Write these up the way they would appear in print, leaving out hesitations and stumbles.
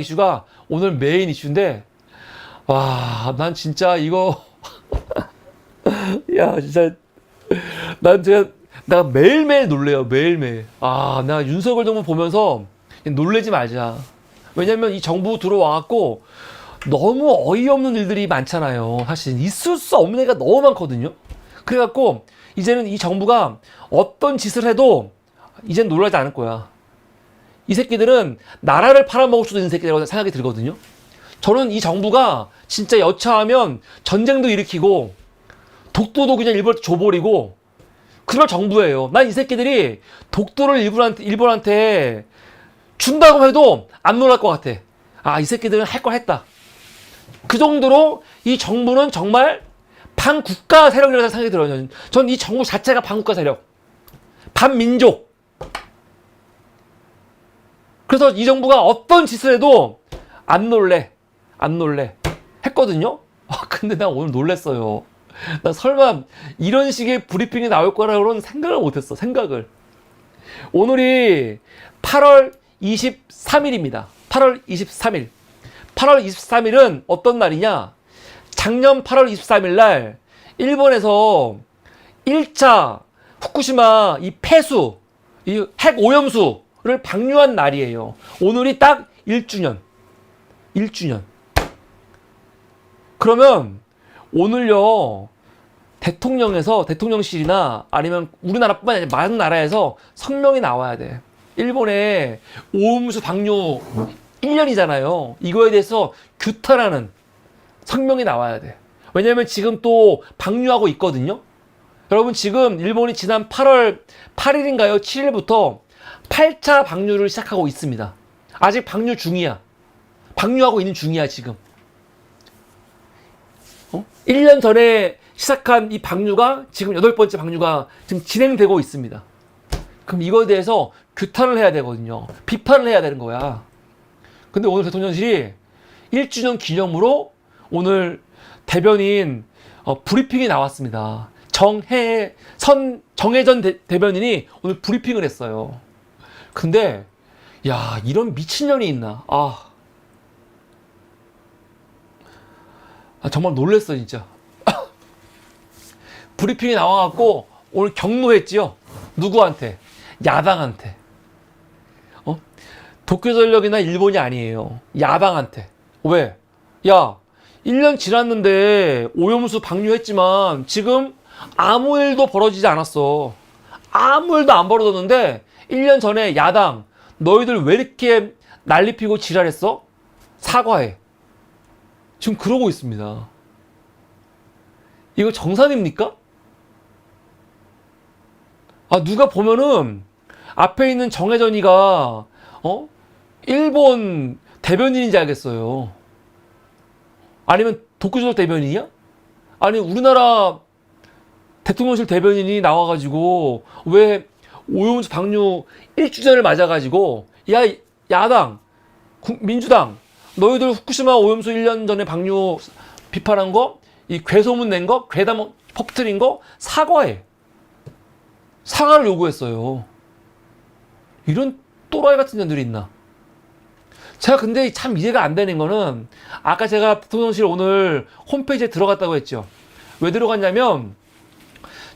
이슈가 오늘 메인 이슈인데, 와, 난 진짜 이거, 야, 진짜, 내가 매일매일 놀래요, 매일매일. 아, 나 윤석열 정부 보면서 놀래지 말자. 왜냐면 이 정부 들어와갖고 너무 어이없는 일들이 많잖아요. 사실 있을 수 없는 애가 너무 많거든요. 그래갖고 이제는 이 정부가 어떤 짓을 해도 이젠 놀라지 않을 거야. 이 새끼들은 나라를 팔아먹을 수도 있는 새끼라고 생각이 들거든요. 저는 이 정부가 진짜 여차하면 전쟁도 일으키고 독도도 그냥 일본한테 줘버리고 그럴 정부예요. 난 이 새끼들이 독도를 일본한테 준다고 해도 안 놀랄 것 같아. 아, 이 새끼들은 할 걸 했다. 그 정도로 이 정부는 정말 반국가 세력이라고 생각이 들어요. 전 이 정부 자체가 반국가 세력, 반민족. 그래서 이 정부가 어떤 짓을 해도 안 놀래 했거든요. 근데 나 오늘 놀랬어요. 나 설마 이런 식의 브리핑이 나올 거라고는 생각을 못했어. 생각을. 오늘이 8월 23일입니다. 8월 23일. 8월 23일은 어떤 날이냐? 작년 8월 23일 날 일본에서 1차 후쿠시마 이 폐수, 이 핵 오염수를 방류한 날이에요. 오늘이 딱 1주년. 1주년. 그러면 오늘요, 대통령실이나 아니면 우리나라뿐만 아니라 많은 나라에서 성명이 나와야 돼. 일본의 오염수 방류 1년이잖아요. 이거에 대해서 규탄하는 성명이 나와야 돼. 왜냐면 지금 또 방류하고 있거든요. 여러분, 지금 일본이 지난 8월 8일인가요? 7일부터 8차 방류를 시작하고 있습니다. 아직 방류 중이야. 방류하고 있는 중이야, 지금. 1년 전에 시작한 이 방류가 지금 8번째 방류가 지금 진행되고 있습니다. 그럼 이거에 대해서 규탄을 해야 되거든요. 비판을 해야 되는 거야. 근데 오늘 대통령실이 1주년 기념으로 오늘 대변인 브리핑이 나왔습니다. 정혜전 대변인이 오늘 브리핑을 했어요. 근데 야, 이런 미친년이 있나? 정말 놀랬어 진짜. 브리핑이 나와갖고 오늘 격노했지요. 누구한테? 야당한테. 도쿄전력이나 일본이 아니에요. 야당한테. 왜? 야, 1년 지났는데 오염수 방류했지만 지금 아무 일도 벌어지지 않았어. 아무 일도 안 벌어졌는데 1년 전에 야당 너희들 왜 이렇게 난리 피고 지랄했어? 사과해. 지금 그러고 있습니다. 이거 정상입니까? 누가 보면은 앞에 있는 정혜전이가 일본 대변인인지 알겠어요. 아니면 도쿄조선 대변인이야? 아니 우리나라 대통령실 대변인이 나와가지고 왜 오염수 방류 1주년을 맞아가지고 야, 야당 민주당 너희들 후쿠시마 오염수 1년 전에 방류 비판한 거, 이 괴소문 낸 거, 괴담 퍼뜨린 거 사과해. 사과를 요구했어요. 이런 또라이 같은 년들이 있나? 제가 근데 참 이해가 안 되는 거는 아까 제가 대통령실 오늘 홈페이지에 들어갔다고 했죠. 왜 들어갔냐면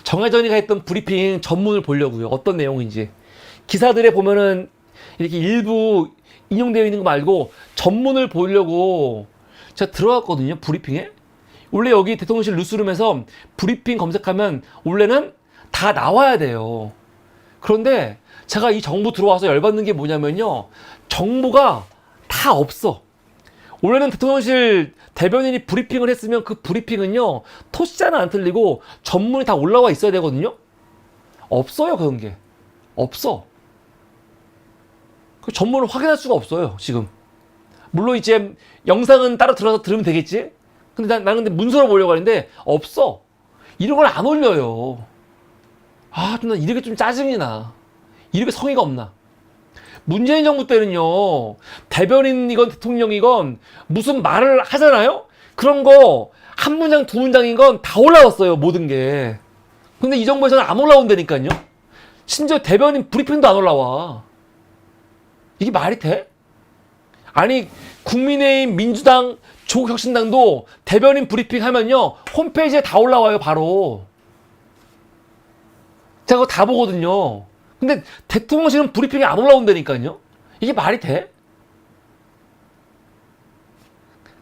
정혜전이가 했던 브리핑 전문을 보려고요. 어떤 내용인지. 기사들에 보면은 이렇게 일부 인용되어 있는 거 말고 전문을 보려고 제가 들어갔거든요. 브리핑에. 원래 여기 대통령실 뉴스룸에서 브리핑 검색하면 원래는 다 나와야 돼요. 그런데 제가 이 정부 들어와서 열받는 게 뭐냐면요. 정보가 다 없어. 원래는 대통령실 대변인이 브리핑을 했으면 그 브리핑은요. 토시자는 안 틀리고 전문이 다 올라와 있어야 되거든요. 없어요. 그런 게. 없어. 그 전문을 확인할 수가 없어요. 지금. 물론 이제 영상은 따로 들어서 들으면 되겠지. 근데 나는 근데 문서로 보려고 하는데 없어. 이런 걸 안 올려요. 나 이렇게 좀 짜증이 나. 이렇게 성의가 없나. 문재인 정부 때는요, 대변인이건 대통령이건 무슨 말을 하잖아요? 그런 거 한 문장 두 문장인 건 다 올라왔어요. 모든 게. 근데 이 정부에서는 안 올라온다니까요. 심지어 대변인 브리핑도 안 올라와. 이게 말이 돼? 아니 국민의힘, 민주당, 조국혁신당도 대변인 브리핑 하면요 홈페이지에 다 올라와요. 바로 제가 그거 다 보거든요. 근데 대통령실은 브리핑이 안 올라온다니까요. 이게 말이 돼?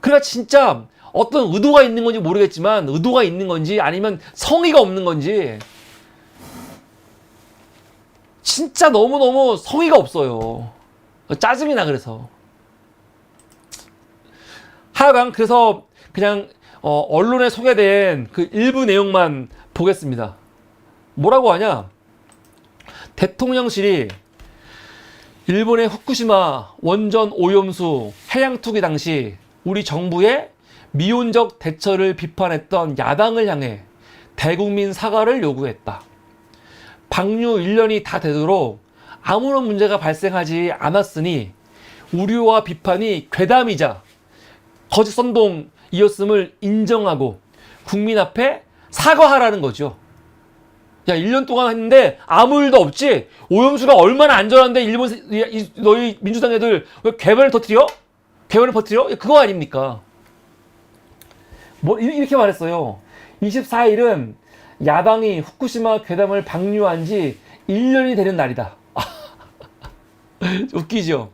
그러니까 진짜 어떤 의도가 있는 건지 모르겠지만 의도가 있는 건지 아니면 성의가 없는 건지 진짜 너무너무 성의가 없어요. 짜증이 나. 그래서 하여간 그래서 그냥 언론에 소개된 그 일부 내용만 보겠습니다. 뭐라고 하냐, 대통령실이 일본의 후쿠시마 원전 오염수 해양 투기 당시 우리 정부의 미온적 대처를 비판했던 야당을 향해 대국민 사과를 요구했다. 방류 1년이 다 되도록 아무런 문제가 발생하지 않았으니 우려와 비판이 괴담이자 거짓 선동이었음을 인정하고 국민 앞에 사과하라는 거죠. 야, 1년 동안 했는데 아무 일도 없지? 오염수가 얼마나 안전한데 일본 너희 민주당 애들 왜 괴변을 터뜨려? 괴변을 퍼뜨려? 그거 아닙니까? 뭐 이렇게 말했어요. 24일은 야당이 후쿠시마 괴담을 방류한 지 1년이 되는 날이다. 웃기죠?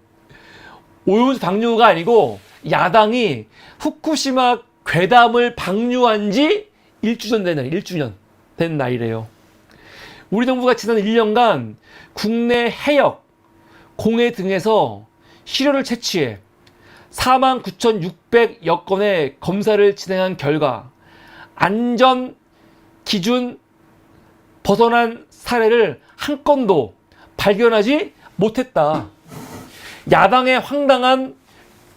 오염수 방류가 아니고 야당이 후쿠시마 괴담을 방류한 지 1주년 된 날, 1주년 된 날이래요. 우리 정부가 지난 1년간 국내 해역, 공해 등에서 시료를 채취해 49,600여 건의 검사를 진행한 결과 안전 기준 벗어난 사례를 한 건도 발견하지 못했다. 야당의 황당한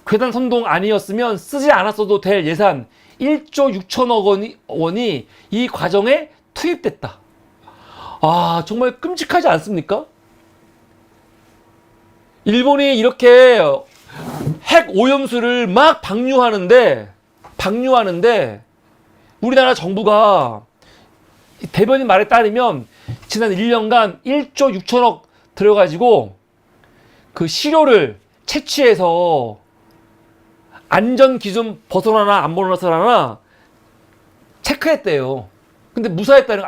괴담 선동 아니었으면 쓰지 않았어도 될 예산 1조 6천억 원이 이 과정에 투입됐다. 아, 정말 끔찍하지 않습니까? 일본이 이렇게 핵 오염수를 막 방류하는데 우리나라 정부가 대변인 말에 따르면 지난 1년간 1조 6천억 들여가지고 그 시료를 채취해서 안전 기준 벗어나나 안 벗어나나 체크했대요. 근데 무사했다는,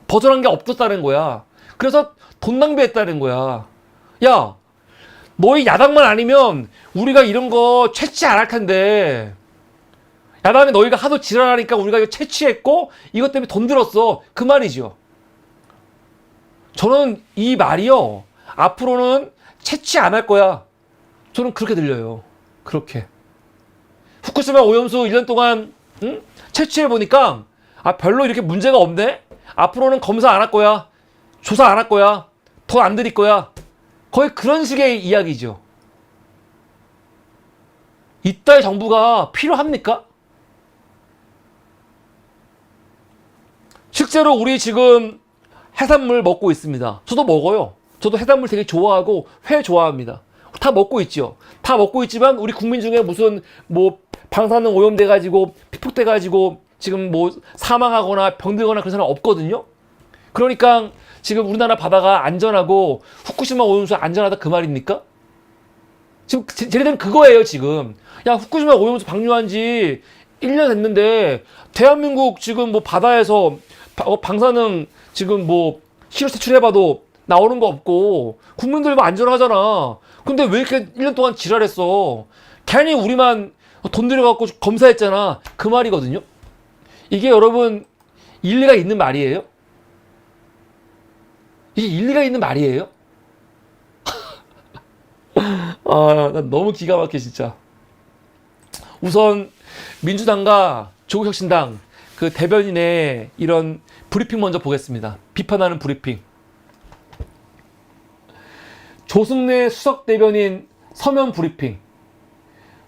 벗어난 게 없었다는 거야. 그래서 돈 낭비했다는 거야. 야, 너희 야당만 아니면 우리가 이런 거 채취 안 할 텐데, 야당에 너희가 하도 지랄하니까 우리가 이거 채취했고 이것 때문에 돈 들었어. 그 말이죠. 저는 이 말이요, 앞으로는 채취 안 할 거야. 저는 그렇게 들려요. 그렇게. 후쿠시마 오염수 1년 동안 채취해보니까 별로 이렇게 문제가 없네? 앞으로는 검사 안 할 거야. 조사 안 할 거야. 돈 안 들일 거야. 거의 그런 식의 이야기죠. 이따의 정부가 필요합니까? 실제로 우리 지금 해산물 먹고 있습니다. 저도 먹어요. 저도 해산물 되게 좋아하고 회 좋아합니다. 다 먹고 있죠. 다 먹고 있지만 우리 국민 중에 무슨 뭐 방사능 오염돼가지고 피폭돼가지고 지금 뭐 사망하거나 병들거나 그런 사람 없거든요. 그러니까 지금 우리나라 바다가 안전하고 후쿠시마 오염수 안전하다 그 말입니까? 지금 쟤네들은 그거예요. 지금 야, 후쿠시마 오염수 방류한 지 1년 됐는데 대한민국 지금 뭐 바다에서 방사능 지금 뭐 시료 채취해봐도 나오는 거 없고 국민들 뭐 안전하잖아. 근데 왜 이렇게 1년 동안 지랄했어? 괜히 우리만 돈 들여갖고 검사했잖아. 그 말이거든요. 이게 여러분 일리가 있는 말이에요? 이게 일리가 있는 말이에요? 아, 난 너무 기가 막혀 진짜. 우선 민주당과 조국혁신당 그 대변인의 이런 브리핑 먼저 보겠습니다. 비판하는 브리핑. 조승래 수석 대변인 서면 브리핑.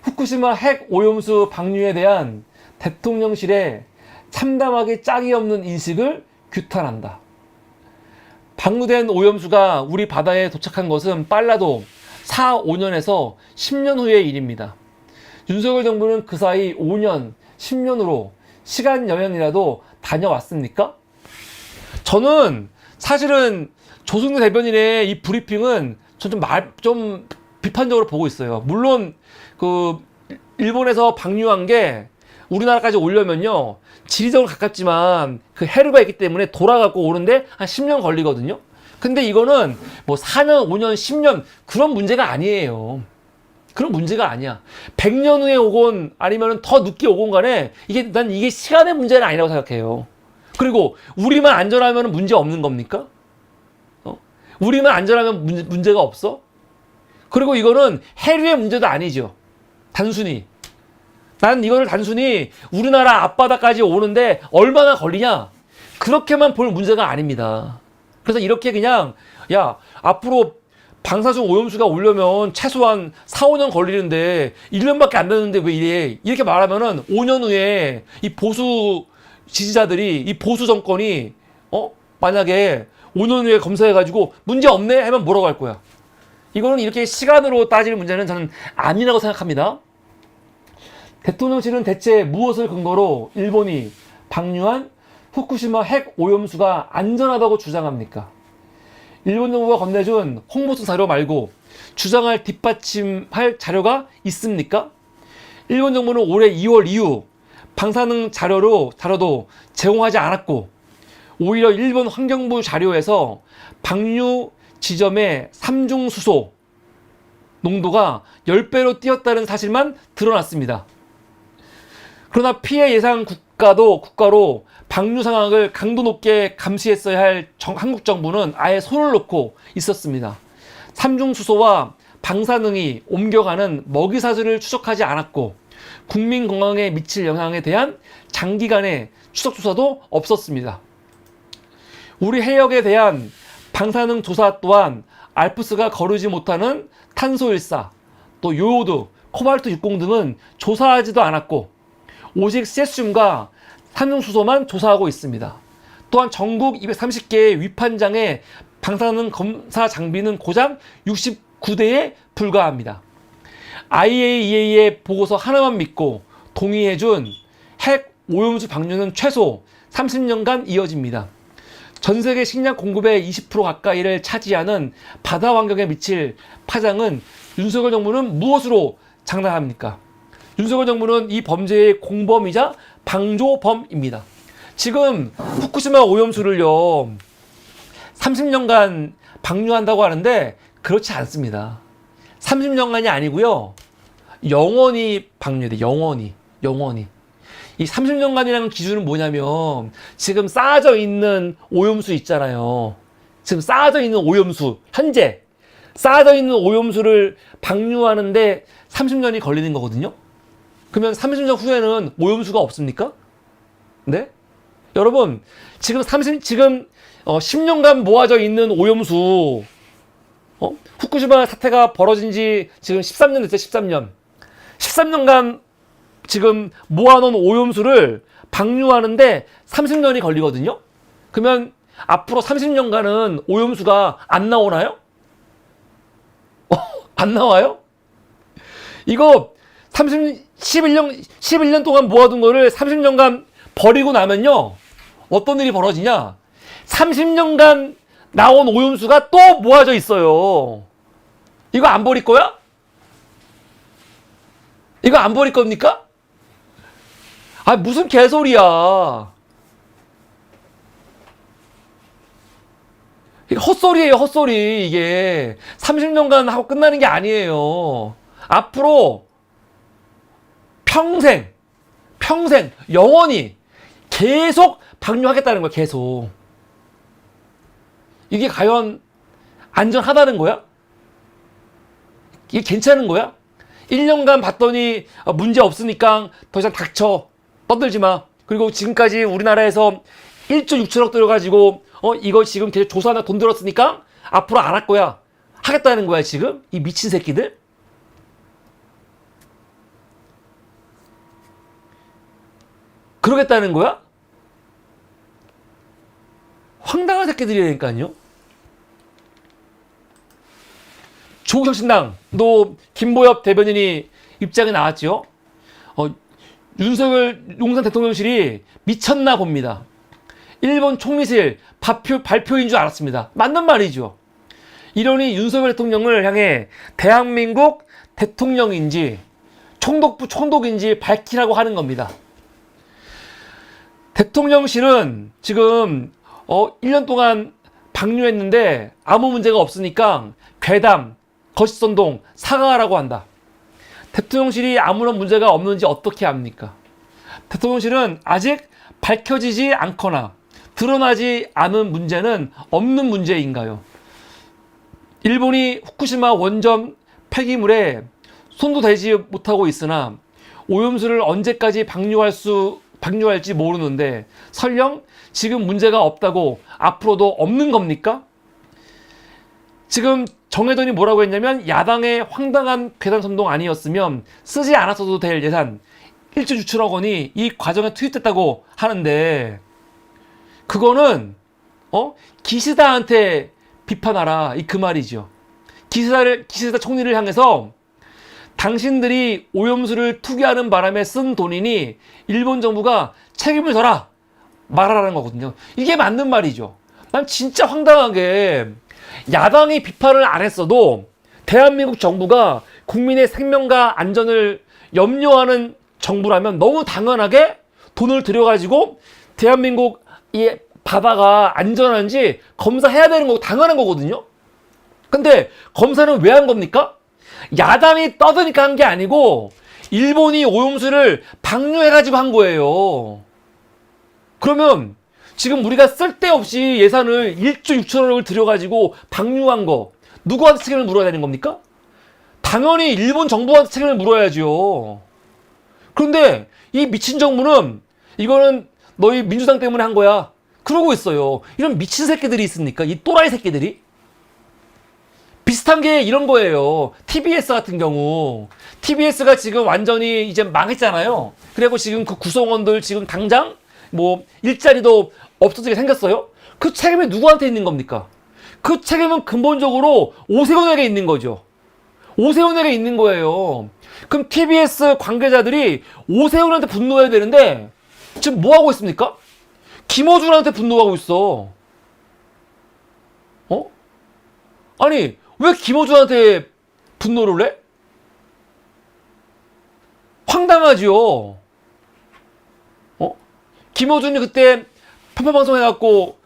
후쿠시마 핵 오염수 방류에 대한 대통령실의 참담하게 짝이 없는 인식을 규탄한다. 방류된 오염수가 우리 바다에 도착한 것은 빨라도 4, 5년에서 10년 후의 일입니다. 윤석열 정부는 그 사이 5년, 10년으로 시간 여행이라도 다녀왔습니까? 저는 사실은 조승래 대변인의 이 브리핑은 좀 비판적으로 보고 있어요. 물론 그 일본에서 방류한 게 우리나라까지 오려면요, 지리적으로 가깝지만 그 해류가 있기 때문에 돌아가고 오는데 한 10년 걸리거든요. 근데 이거는 뭐 4년, 5년, 10년 그런 문제가 아니에요. 그런 문제가 아니야. 100년 후에 오건 아니면 더 늦게 오건 간에 난 이게 시간의 문제는 아니라고 생각해요. 그리고 우리만 안전하면 문제 없는 겁니까? 우리만 안전하면 문제가 없어? 그리고 이거는 해류의 문제도 아니죠. 단순히. 난 이거를 단순히 우리나라 앞바다까지 오는데 얼마나 걸리냐? 그렇게만 볼 문제가 아닙니다. 그래서 이렇게 그냥, 야, 앞으로 방사능 오염수가 오려면 최소한 4, 5년 걸리는데 1년밖에 안 되는데 왜 이래? 이렇게 말하면은 5년 후에 이 보수 지지자들이, 이 보수 정권이, 만약에 5년 후에 검사해가지고 문제 없네? 하면 뭐라고 할 거야? 이거는 이렇게 시간으로 따질 문제는 저는 아니라고 생각합니다. 대통령실은 대체 무엇을 근거로 일본이 방류한 후쿠시마 핵 오염수가 안전하다고 주장합니까? 일본 정부가 건네준 홍보성 자료 말고 주장할 뒷받침할 자료가 있습니까? 일본 정부는 올해 2월 이후 방사능 자료도 제공하지 않았고, 오히려 일본 환경부 자료에서 방류 지점의 삼중수소 농도가 10배로 뛰었다는 사실만 드러났습니다. 그러나 피해 예상 국가로 방류 상황을 강도 높게 감시했어야 할 한국 정부는 아예 손을 놓고 있었습니다. 삼중수소와 방사능이 옮겨가는 먹이사슬을 추적하지 않았고, 국민 건강에 미칠 영향에 대한 장기간의 추적 조사도 없었습니다. 우리 해역에 대한 방사능 조사 또한 알프스가 거르지 못하는 탄소일사, 또 요오드, 코발트 60 등은 조사하지도 않았고, 오직 세슘과 삼중수소만 조사하고 있습니다. 또한 전국 230개의 위판장의 방사능 검사 장비는 고작 69대에 불과합니다. IAEA의 보고서 하나만 믿고 동의해준 핵 오염수 방류는 최소 30년간 이어집니다. 전 세계 식량 공급의 20% 가까이를 차지하는 바다 환경에 미칠 파장은 윤석열 정부는 무엇으로 장담합니까? 윤석열 정부는 이 범죄의 공범이자 방조범입니다. 지금 후쿠시마 오염수를요 30년간 방류한다고 하는데 그렇지 않습니다. 30년간이 아니고요, 영원히 방류돼. 영원히. 이 30년간이라는 기준은 뭐냐면, 지금 쌓아져 있는 오염수 있잖아요. 지금 쌓아져 있는 오염수, 현재 쌓아져 있는 오염수를 방류하는데 30년이 걸리는 거거든요. 그러면 30년 후에는 오염수가 없습니까? 네? 여러분, 지금 10년간 모아져 있는 오염수, 후쿠시마 사태가 벌어진 지 지금 13년 됐죠, 13년. 13년간 지금 모아놓은 오염수를 방류하는데 30년이 걸리거든요? 그러면 앞으로 30년간은 오염수가 안 나오나요? 안 나와요? 이거 11년 동안 모아둔 거를 30년간 버리고 나면요, 어떤 일이 벌어지냐? 30년간 나온 오염수가 또 모아져 있어요. 이거 안 버릴 거야? 이거 안 버릴 겁니까? 아, 무슨 개소리야. 헛소리예요, 헛소리. 이게 30년간 하고 끝나는 게 아니에요. 앞으로 평생 영원히 계속 방류하겠다는 거야. 계속. 이게 과연 안전하다는 거야? 이게 괜찮은 거야? 1년간 봤더니 문제 없으니까 더 이상 닥쳐, 떠들지 마. 그리고 지금까지 우리나라에서 1조 6천억 들어가지고 이거 지금 계속 조사나 돈 들었으니까 앞으로 안 할 거야, 하겠다는 거야. 지금 이 미친 새끼들. 그러겠다는 거야? 황당한 새끼들이라니까요. 조국혁신당도 김보엽 대변인이 입장에 나왔죠. 윤석열 용산 대통령실이 미쳤나 봅니다. 일본 총리실 발표인 줄 알았습니다. 맞는 말이죠. 이러니 윤석열 대통령을 향해 대한민국 대통령인지 총독인지 밝히라고 하는 겁니다. 대통령실은 지금 1년 동안 방류했는데 아무 문제가 없으니까 괴담, 거짓선동, 사과하라고 한다. 대통령실이 아무런 문제가 없는지 어떻게 압니까? 대통령실은 아직 밝혀지지 않거나 드러나지 않은 문제는 없는 문제인가요? 일본이 후쿠시마 원전 폐기물에 손도 대지 못하고 있으나 오염수를 언제까지 방류할지 모르는데 설령 지금 문제가 없다고 앞으로도 없는 겁니까? 지금 정해돈이 뭐라고 했냐면 야당의 황당한 괴담 선동 아니었으면 쓰지 않았어도 될 예산 1조 6천억 원이 이 과정에 투입됐다고 하는데 그거는 기시다한테 비판하라 그 말이죠. 기시다 총리를 향해서 당신들이 오염수를 투기하는 바람에 쓴 돈이니 일본 정부가 책임을 져라 말하라는 거거든요. 이게 맞는 말이죠. 난 진짜 황당하게 야당이 비판을 안 했어도 대한민국 정부가 국민의 생명과 안전을 염려하는 정부라면 너무 당연하게 돈을 들여가지고 대한민국 이 바다가 안전한지 검사해야 되는 거고 당연한 거거든요. 근데 검사는 왜 한 겁니까? 야당이 떠드니까 한 게 아니고 일본이 오염수를 방류해가지고 한 거예요. 그러면 지금 우리가 쓸데없이 예산을 1조 6천억을 들여가지고 방류한 거 누구한테 책임을 물어야 되는 겁니까? 당연히 일본 정부한테 책임을 물어야죠. 그런데 이 미친 정부는 이거는 너희 민주당 때문에 한 거야 그러고 있어요. 이런 미친 새끼들이 있습니까? 이 또라이 새끼들이? 비슷한 게 이런 거예요. TBS 같은 경우 TBS가 지금 완전히 이제 망했잖아요. 그리고 지금 그 구성원들 지금 당장 뭐 일자리도 없어지게 생겼어요. 그 책임이 누구한테 있는 겁니까? 그 책임은 근본적으로 오세훈에게 있는 거죠. 오세훈에게 있는 거예요. 그럼 TBS 관계자들이 오세훈한테 분노해야 되는데 지금 뭐 하고 있습니까? 김어준한테 분노하고 있어. 아니 왜 김어준한테 분노를 해? 황당하지요. 김어준이 그때 편파방송 해갖고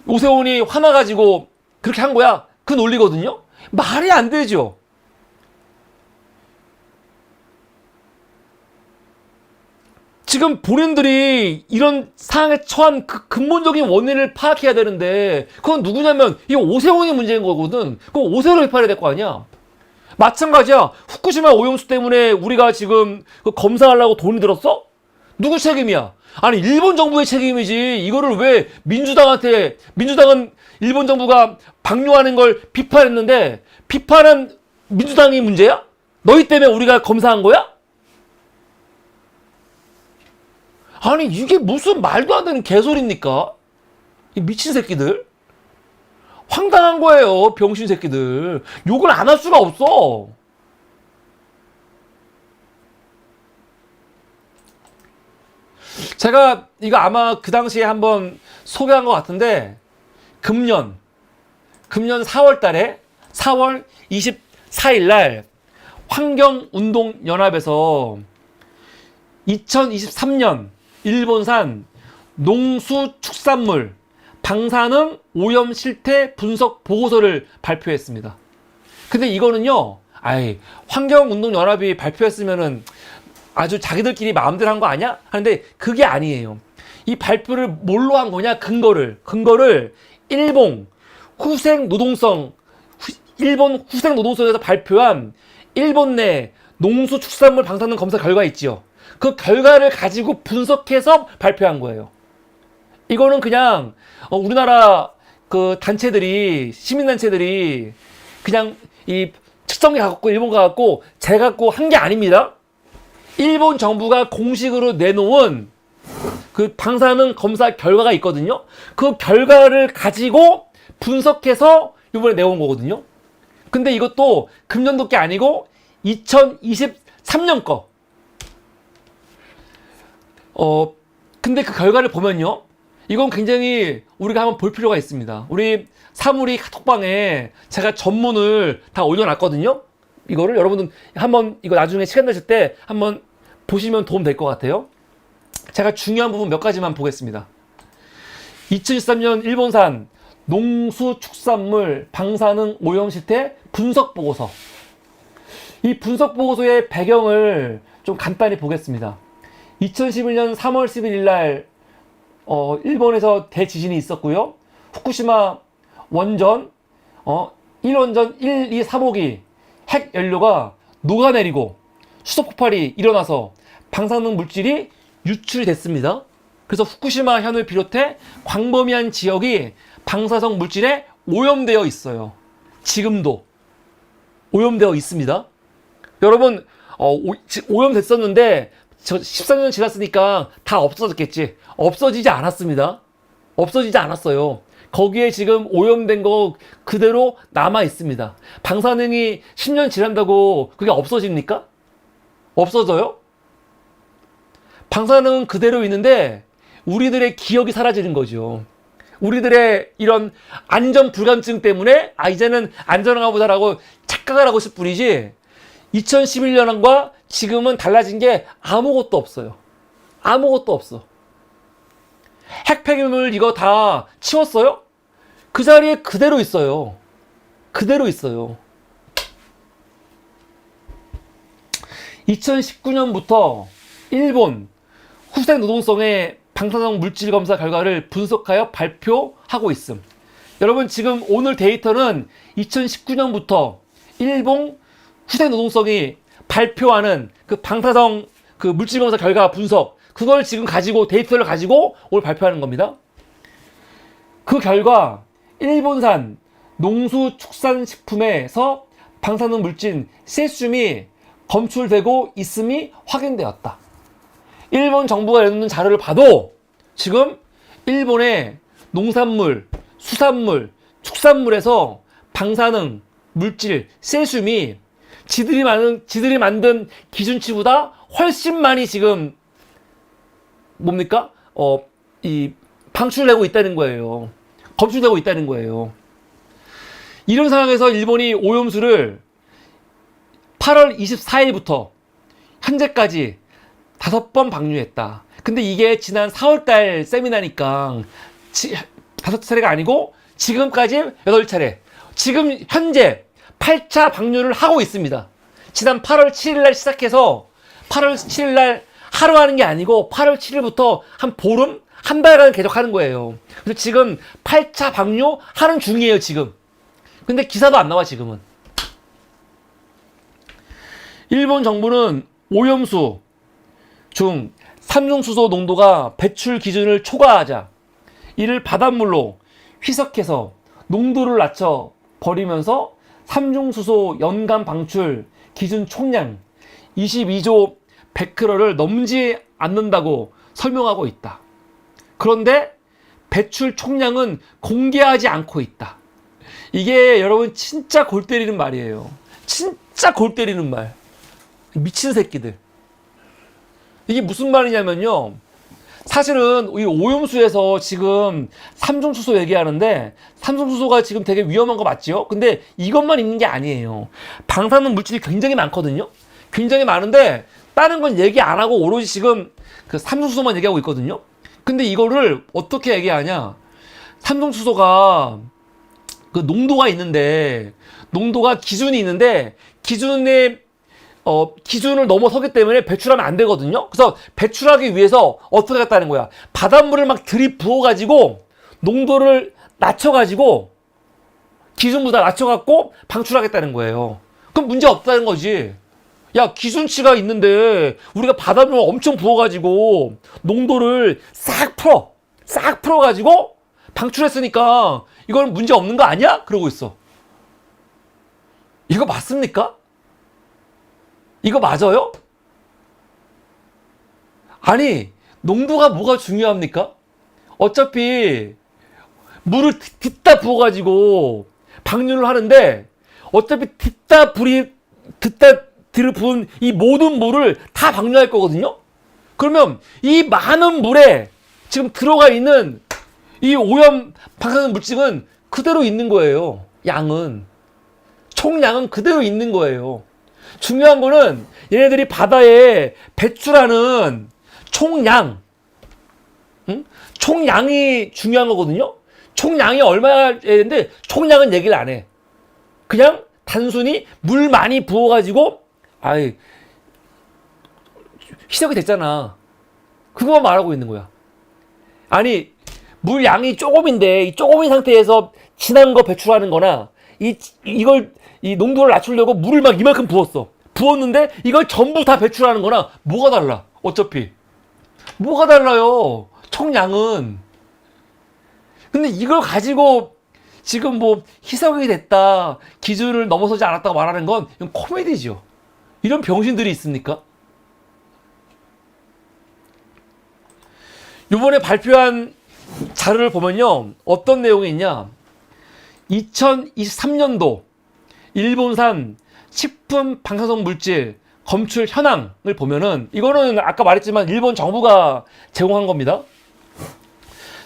오세훈이 화나가지고 그렇게 한 거야. 그 논리거든요. 말이 안 되죠. 지금 본인들이 이런 상황에 처한 그 근본적인 원인을 파악해야 되는데 그건 누구냐면 이거 오세훈이 문제인 거거든. 그럼 오세훈을 비판해야 될 거 아니야. 마찬가지야. 후쿠시마 오염수 때문에 우리가 지금 그 검사하려고 돈이 들었어? 누구 책임이야? 아니 일본 정부의 책임이지. 이거를 왜 민주당은 일본 정부가 방류하는 걸 비판했는데 비판한 민주당이 문제야? 너희 때문에 우리가 검사한 거야? 아니 이게 무슨 말도 안 되는 개소리입니까? 이 미친 새끼들. 황당한 거예요. 병신 새끼들. 욕을 안 할 수가 없어. 제가 이거 아마 그 당시에 한번 소개한 것 같은데 금년 4월 달에 4월 24일 날 환경운동연합에서 2023년 일본산 농수축산물 방사능 오염 실태 분석 보고서를 발표했습니다. 근데 이거는요, 환경운동연합이 발표했으면은 아주 자기들끼리 마음대로 한 거 아니야? 하는데 그게 아니에요. 이 발표를 뭘로 한 거냐? 근거를 일본 후생노동성에서 발표한 일본 내 농수축산물 방사능 검사 결과 있지요. 그 결과를 가지고 분석해서 발표한 거예요. 이거는 그냥 우리나라 그 단체들이 시민단체들이 그냥 이 측정기 갖고 일본 가갖고 재갖고 한 게 아닙니다. 일본 정부가 공식으로 내놓은 그 방사능 검사 결과가 있거든요. 그 결과를 가지고 분석해서 이번에 내온 거거든요. 근데 이것도 금년도 게 아니고 2023년 거. 근데 그 결과를 보면요. 이건 굉장히 우리가 한번 볼 필요가 있습니다. 우리 사무리 카톡방에 제가 전문을 다 올려놨거든요. 이거를 여러분들 한번 이거 나중에 시간 되실 때 한번 보시면 도움 될 것 같아요. 제가 중요한 부분 몇 가지만 보겠습니다. 2013년 일본산 농수축산물 방사능 오염 실태 분석 보고서. 이 분석 보고서의 배경을 좀 간단히 보겠습니다. 2011년 3월 11일 날 일본에서 대지진이 있었고요. 후쿠시마 원전 1원전 1, 2, 3호기 핵 연료가 녹아내리고 수소 폭발이 일어나서 방사능 물질이 유출이 됐습니다. 그래서 후쿠시마 현을 비롯해 광범위한 지역이 방사성 물질에 오염되어 있어요. 지금도 오염되어 있습니다. 여러분 오염됐었는데 14년 지났으니까 다 없어졌겠지. 없어지지 않았습니다. 없어지지 않았어요. 거기에 지금 오염된 거 그대로 남아 있습니다. 방사능이 10년 지난다고 그게 없어집니까? 없어져요? 방사능은 그대로 있는데 우리들의 기억이 사라지는 거죠. 우리들의 이런 안전 불감증 때문에 이제는 안전한가 보다라고 착각을 하고 있을 뿐이지 2011년과 지금은 달라진 게 아무것도 없어요. 아무것도 없어. 핵 폐기물 이거 다 치웠어요? 그 자리에 그대로 있어요. 그대로 있어요. 2019년부터 일본 후생 노동성의 방사능 물질 검사 결과를 분석하여 발표하고 있음. 여러분 지금 오늘 데이터는 2019년부터 일본 후생 노동성이 발표하는 그 방사성 그 물질 검사 결과 분석 그걸 지금 가지고 데이터를 가지고 오늘 발표하는 겁니다. 그 결과 일본산 농수축산식품에서 방사능 물질 세슘이 검출되고 있음이 확인되었다. 일본 정부가 내놓는 자료를 봐도 지금 일본의 농산물, 수산물, 축산물에서 방사능 물질 세슘이 지들이 만든 기준치보다 훨씬 많이 지금 뭡니까? 방출되고 있다는 거예요. 검출되고 있다는 거예요. 이런 상황에서 일본이 오염수를 8월 24일부터 현재까지 5번 방류했다. 근데 이게 지난 4월달 세미나니까 5차례가 아니고 지금까지 8차례. 지금 현재 8차 방류를 하고 있습니다. 지난 8월 7일날 시작해서 8월 7일날 하루 하는 게 아니고 8월 7일부터 한 보름? 한 달간 계속 하는 거예요. 그래서 지금 8차 방류 하는 중이에요, 지금. 근데 기사도 안 나와, 지금은. 일본 정부는 오염수 중 삼중수소 농도가 배출 기준을 초과하자 이를 바닷물로 희석해서 농도를 낮춰 버리면서 삼중수소 연간 방출 기준 총량 22조 100kg를 넘지 않는다고 설명하고 있다. 그런데 배출 총량은 공개하지 않고 있다. 이게 여러분 진짜 골 때리는 말이에요. 진짜 골 때리는 말. 미친 새끼들. 이게 무슨 말이냐면요. 사실은 이 오염수에서 지금 삼중수소 얘기하는데 삼중수소가 지금 되게 위험한 거 맞지요? 근데 이것만 있는 게 아니에요. 방사능 물질이 굉장히 많거든요. 굉장히 많은데 다른 건 얘기 안 하고 오로지 지금 그 삼중수소만 얘기하고 있거든요. 근데 이거를 어떻게 얘기하냐? 삼중수소가 그 농도가 있는데 농도가 기준이 있는데 기준을 넘어서기 때문에 배출하면 안 되거든요. 그래서 배출하기 위해서 어떻게 했다는 거야? 바닷물을 막 들이부어가지고 농도를 낮춰가지고 기준보다 낮춰갖고 방출하겠다는 거예요. 그럼 문제 없다는 거지. 야, 기준치가 있는데 우리가 바닷물을 엄청 부어가지고 농도를 싹 풀어가지고 방출했으니까 이건 문제 없는 거 아니야? 그러고 있어. 이거 맞습니까? 이거 맞아요? 아니, 농도가 뭐가 중요합니까? 어차피 물을 딛다 부어가지고 방류를 하는데 어차피 딛다 부은 이 모든 물을 다 방류할 거거든요? 그러면 이 많은 물에 지금 들어가 있는 이 오염 방사능 물질은 그대로 있는 거예요. 양은. 총량은 그대로 있는 거예요. 중요한 거는 얘네들이 바다에 배출하는 총량, 응? 총량이 중요한 거거든요. 총량이 얼마야 되는데 총량은 얘기를 안 해. 그냥 단순히 물 많이 부어가지고 아이 희석이 됐잖아. 그거만 말하고 있는 거야. 아니 물 양이 조금인데 이 조금인 상태에서 진한 거 배출하는 거나 이걸 이 농도를 낮추려고 물을 막 이만큼 부었어. 부었는데 이걸 전부 다 배출하는 거나 뭐가 달라? 어차피 뭐가 달라요? 총량은. 근데 이걸 가지고 지금 뭐 희석이 됐다, 기준을 넘어서지 않았다고 말하는 건 이건 코미디죠. 이런 병신들이 있습니까? 이번에 발표한 자료를 보면요, 어떤 내용이 있냐. 2023년도 일본산 식품 방사성 물질 검출 현황을 보면은, 이거는 아까 말했지만 일본 정부가 제공한 겁니다.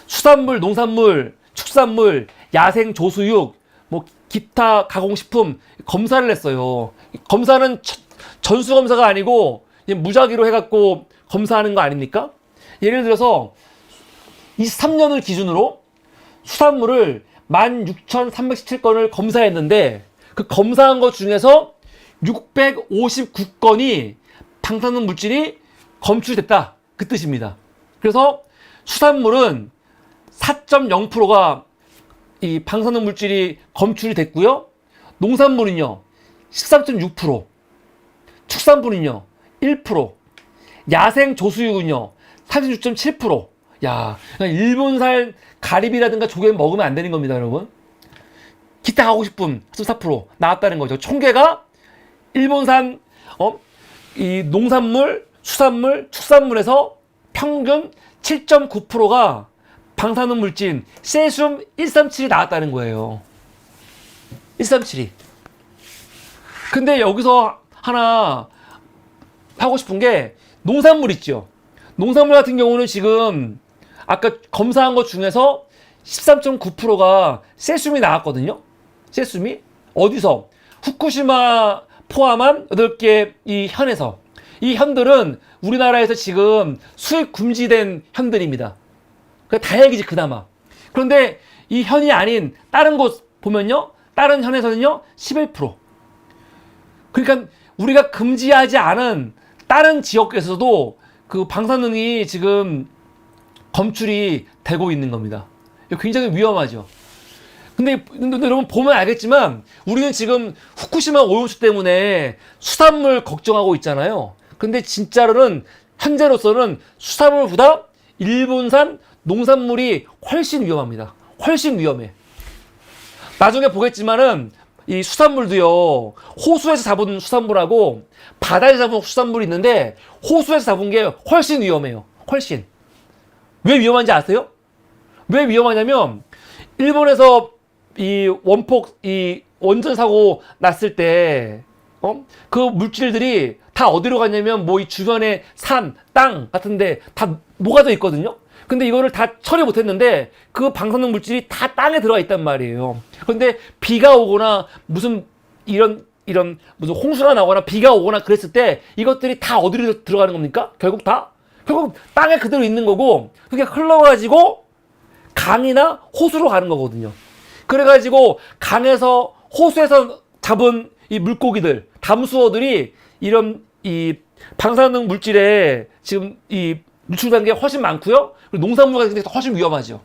수산물, 농산물, 축산물, 야생 조수육, 뭐 기타 가공식품 검사를 했어요. 검사는 전수검사가 아니고 무작위로 해갖고 검사하는 거 아닙니까? 예를 들어서 23년을 기준으로 수산물을 16,317건을 검사했는데 그 검사한 것 중에서 659건이 방사능 물질이 검출됐다, 그 뜻입니다. 그래서 수산물은 4.0%가 이 방사능 물질이 검출이 됐고요. 농산물은요 13.6%, 축산물은요 1%, 야생 조수육은요 36.7%. 야, 일본산 가리비라든가 조개 먹으면 안 되는 겁니다, 여러분. 기타 가공식품 4% 나왔다는 거죠. 총계가 일본산 이 농산물, 수산물, 축산물에서 평균 7.9%가 방사능 물질 세슘 137이 나왔다는 거예요. 137이. 근데 여기서 하나 하고 싶은 게 농산물 있죠. 농산물 같은 경우는 지금 아까 검사한 것 중에서 13.9%가 세슘이 나왔거든요. 세슘이 어디서? 후쿠시마 포함한 8개 이 현에서. 이 현들은 우리나라에서 지금 수입 금지된 현들입니다. 다행이지 그나마. 그런데 이 현이 아닌 다른 곳 보면요, 다른 현에서는요 11%. 그러니까 우리가 금지하지 않은 다른 지역에서도 그 방사능이 지금 검출이 되고 있는 겁니다. 굉장히 위험하죠. 근데 여러분 보면 알겠지만 우리는 지금 후쿠시마 오염수 때문에 수산물 걱정하고 있잖아요. 근데 진짜로는 현재로서는 수산물보다 일본산 농산물이 훨씬 위험합니다. 훨씬 위험해. 나중에 보겠지만은 이 수산물도요, 호수에서 잡은 수산물하고 바다에서 잡은 수산물이 있는데 호수에서 잡은 게 훨씬 위험해요. 훨씬. 왜 위험한지 아세요? 왜 위험하냐면 일본에서 이 원폭 이 원전 사고 났을 때 그 물질들이 다 어디로 갔냐면 뭐 이 주변에 산, 땅 같은데 다 녹아져 있거든요. 근데 이거를 다 처리 못했는데 그 방사능 물질이 다 땅에 들어가 있단 말이에요. 그런데 비가 오거나 무슨 이런 무슨 홍수가 나거나 비가 오거나 그랬을 때 이것들이 다 어디로 들어가는 겁니까? 결국 땅에 그대로 있는 거고, 그게 흘러가지고 강이나 호수로 가는 거거든요. 그래가지고 강에서 호수에서 잡은 이 물고기들, 담수어들이 이런 이 방사능 물질에 지금 이 노출된 게 훨씬 많고요. 그리고 농산물 같은 게 훨씬 위험하죠.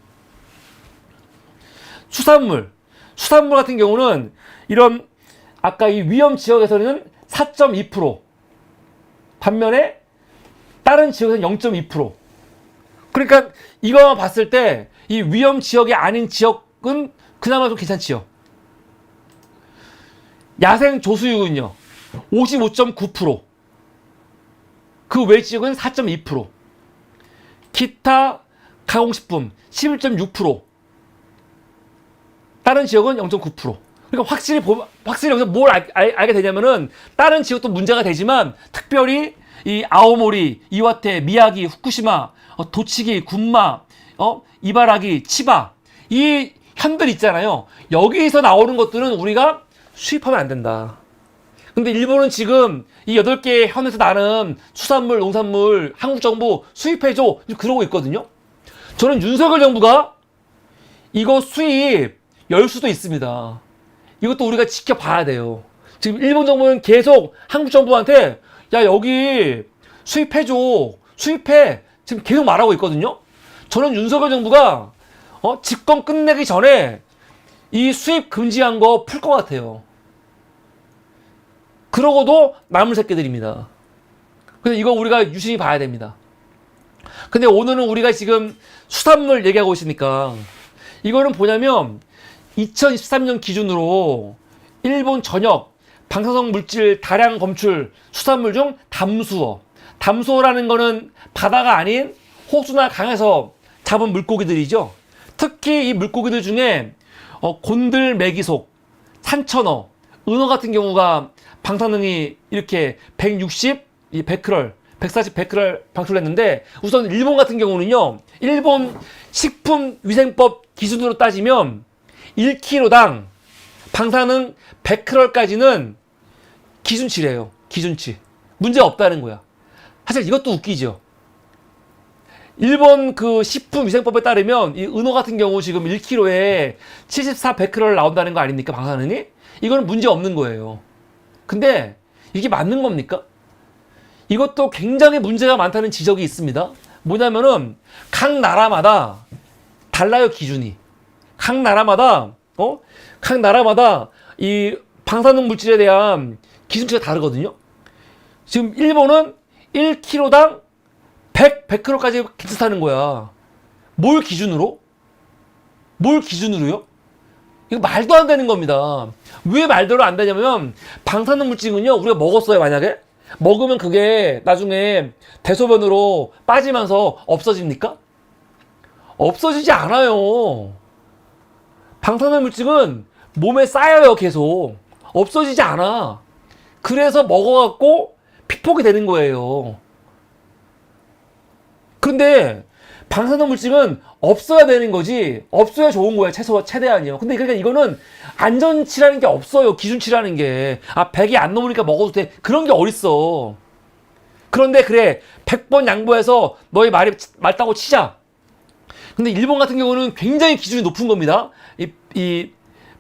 수산물 같은 경우는 이런 아까 이 위험 지역에서는 4.2%, 반면에 다른 지역에서는 0.2%. 그러니까 이거만 봤을 때 이 위험 지역이 아닌 지역은 그나마 좀 괜찮지요. 야생 조수육은요 55.9%, 그 외 지역은 4.2%, 기타 가공식품 11.6%, 다른 지역은 0.9%. 그러니까 확실히 여기서 뭘 알게 되냐면은 다른 지역도 문제가 되지만 특별히 이 아오모리, 이와테, 미야기, 후쿠시마, 도치기, 군마, 이바라기, 치바, 이 현들 있잖아요. 여기에서 나오는 것들은 우리가 수입하면 안 된다. 근데 일본은 지금 이 8개 현에서 나는 수산물, 농산물 한국 정부 수입해줘. 그러고 있거든요. 저는 윤석열 정부가 이거 수입 열 수도 있습니다. 이것도 우리가 지켜봐야 돼요. 지금 일본 정부는 계속 한국 정부한테 야, 여기 수입해줘. 수입해. 지금 계속 말하고 있거든요. 저는 윤석열 정부가 집권 끝내기 전에 이 수입 금지한 거 풀 것 같아요. 그러고도 남을 새끼들입니다. 그래서 이거 우리가 유심히 봐야 됩니다. 근데 오늘은 우리가 지금 수산물 얘기하고 있으니까 이거는 뭐냐면 2023년 기준으로 일본 전역 방사성 물질 다량 검출 수산물 중 담수어. 담수어라는 거는 바다가 아닌 호수나 강에서 잡은 물고기들이죠. 특히 이 물고기들 중에 곤들 메기속, 산천어, 은어 같은 경우가 방사능이 이렇게 160, 100크럴, 140, 100크럴 방출했는데 우선 일본 같은 경우는요. 일본 식품위생법 기준으로 따지면 1kg당 방사능 100크럴까지는 기준치래요. 기준치. 문제 없다는 거야. 사실 이것도 웃기죠. 일본 그 식품위생법에 따르면 이 은어 같은 경우 지금 1kg에 74, 100크럴 나온다는 거 아닙니까? 방사능이? 이거는 문제 없는 거예요. 근데 이게 맞는 겁니까? 이것도 굉장히 문제가 많다는 지적이 있습니다. 뭐냐면은 각 나라마다 달라요, 기준이. 각 나라마다 이 방사능 물질에 대한 기준치가 다르거든요. 지금 일본은 1kg당 100크로까지 괜찮다는 거야. 뭘 기준으로? 뭘 기준으로요? 이거 말도 안 되는 겁니다. 왜 말대로 안 되냐면 방사능 물질은요, 우리가 먹었어요, 만약에. 먹으면 그게 나중에 대소변으로 빠지면서 없어집니까? 없어지지 않아요. 방사능 물질은 몸에 쌓여요, 계속. 없어지지 않아. 그래서 먹어갖고 피폭이 되는 거예요. 그런데 방사능 물질은 없어야 되는 거지, 없어야 좋은 거야, 최대한이요. 근데 그러니까 이거는 안전치라는 게 없어요, 기준치라는 게. 100이 안 넘으니까 먹어도 돼. 그런 게 어딨어. 그런데 그래, 100번 양보해서 너의 말이 맞다고 치자. 근데 일본 같은 경우는 굉장히 기준이 높은 겁니다. 이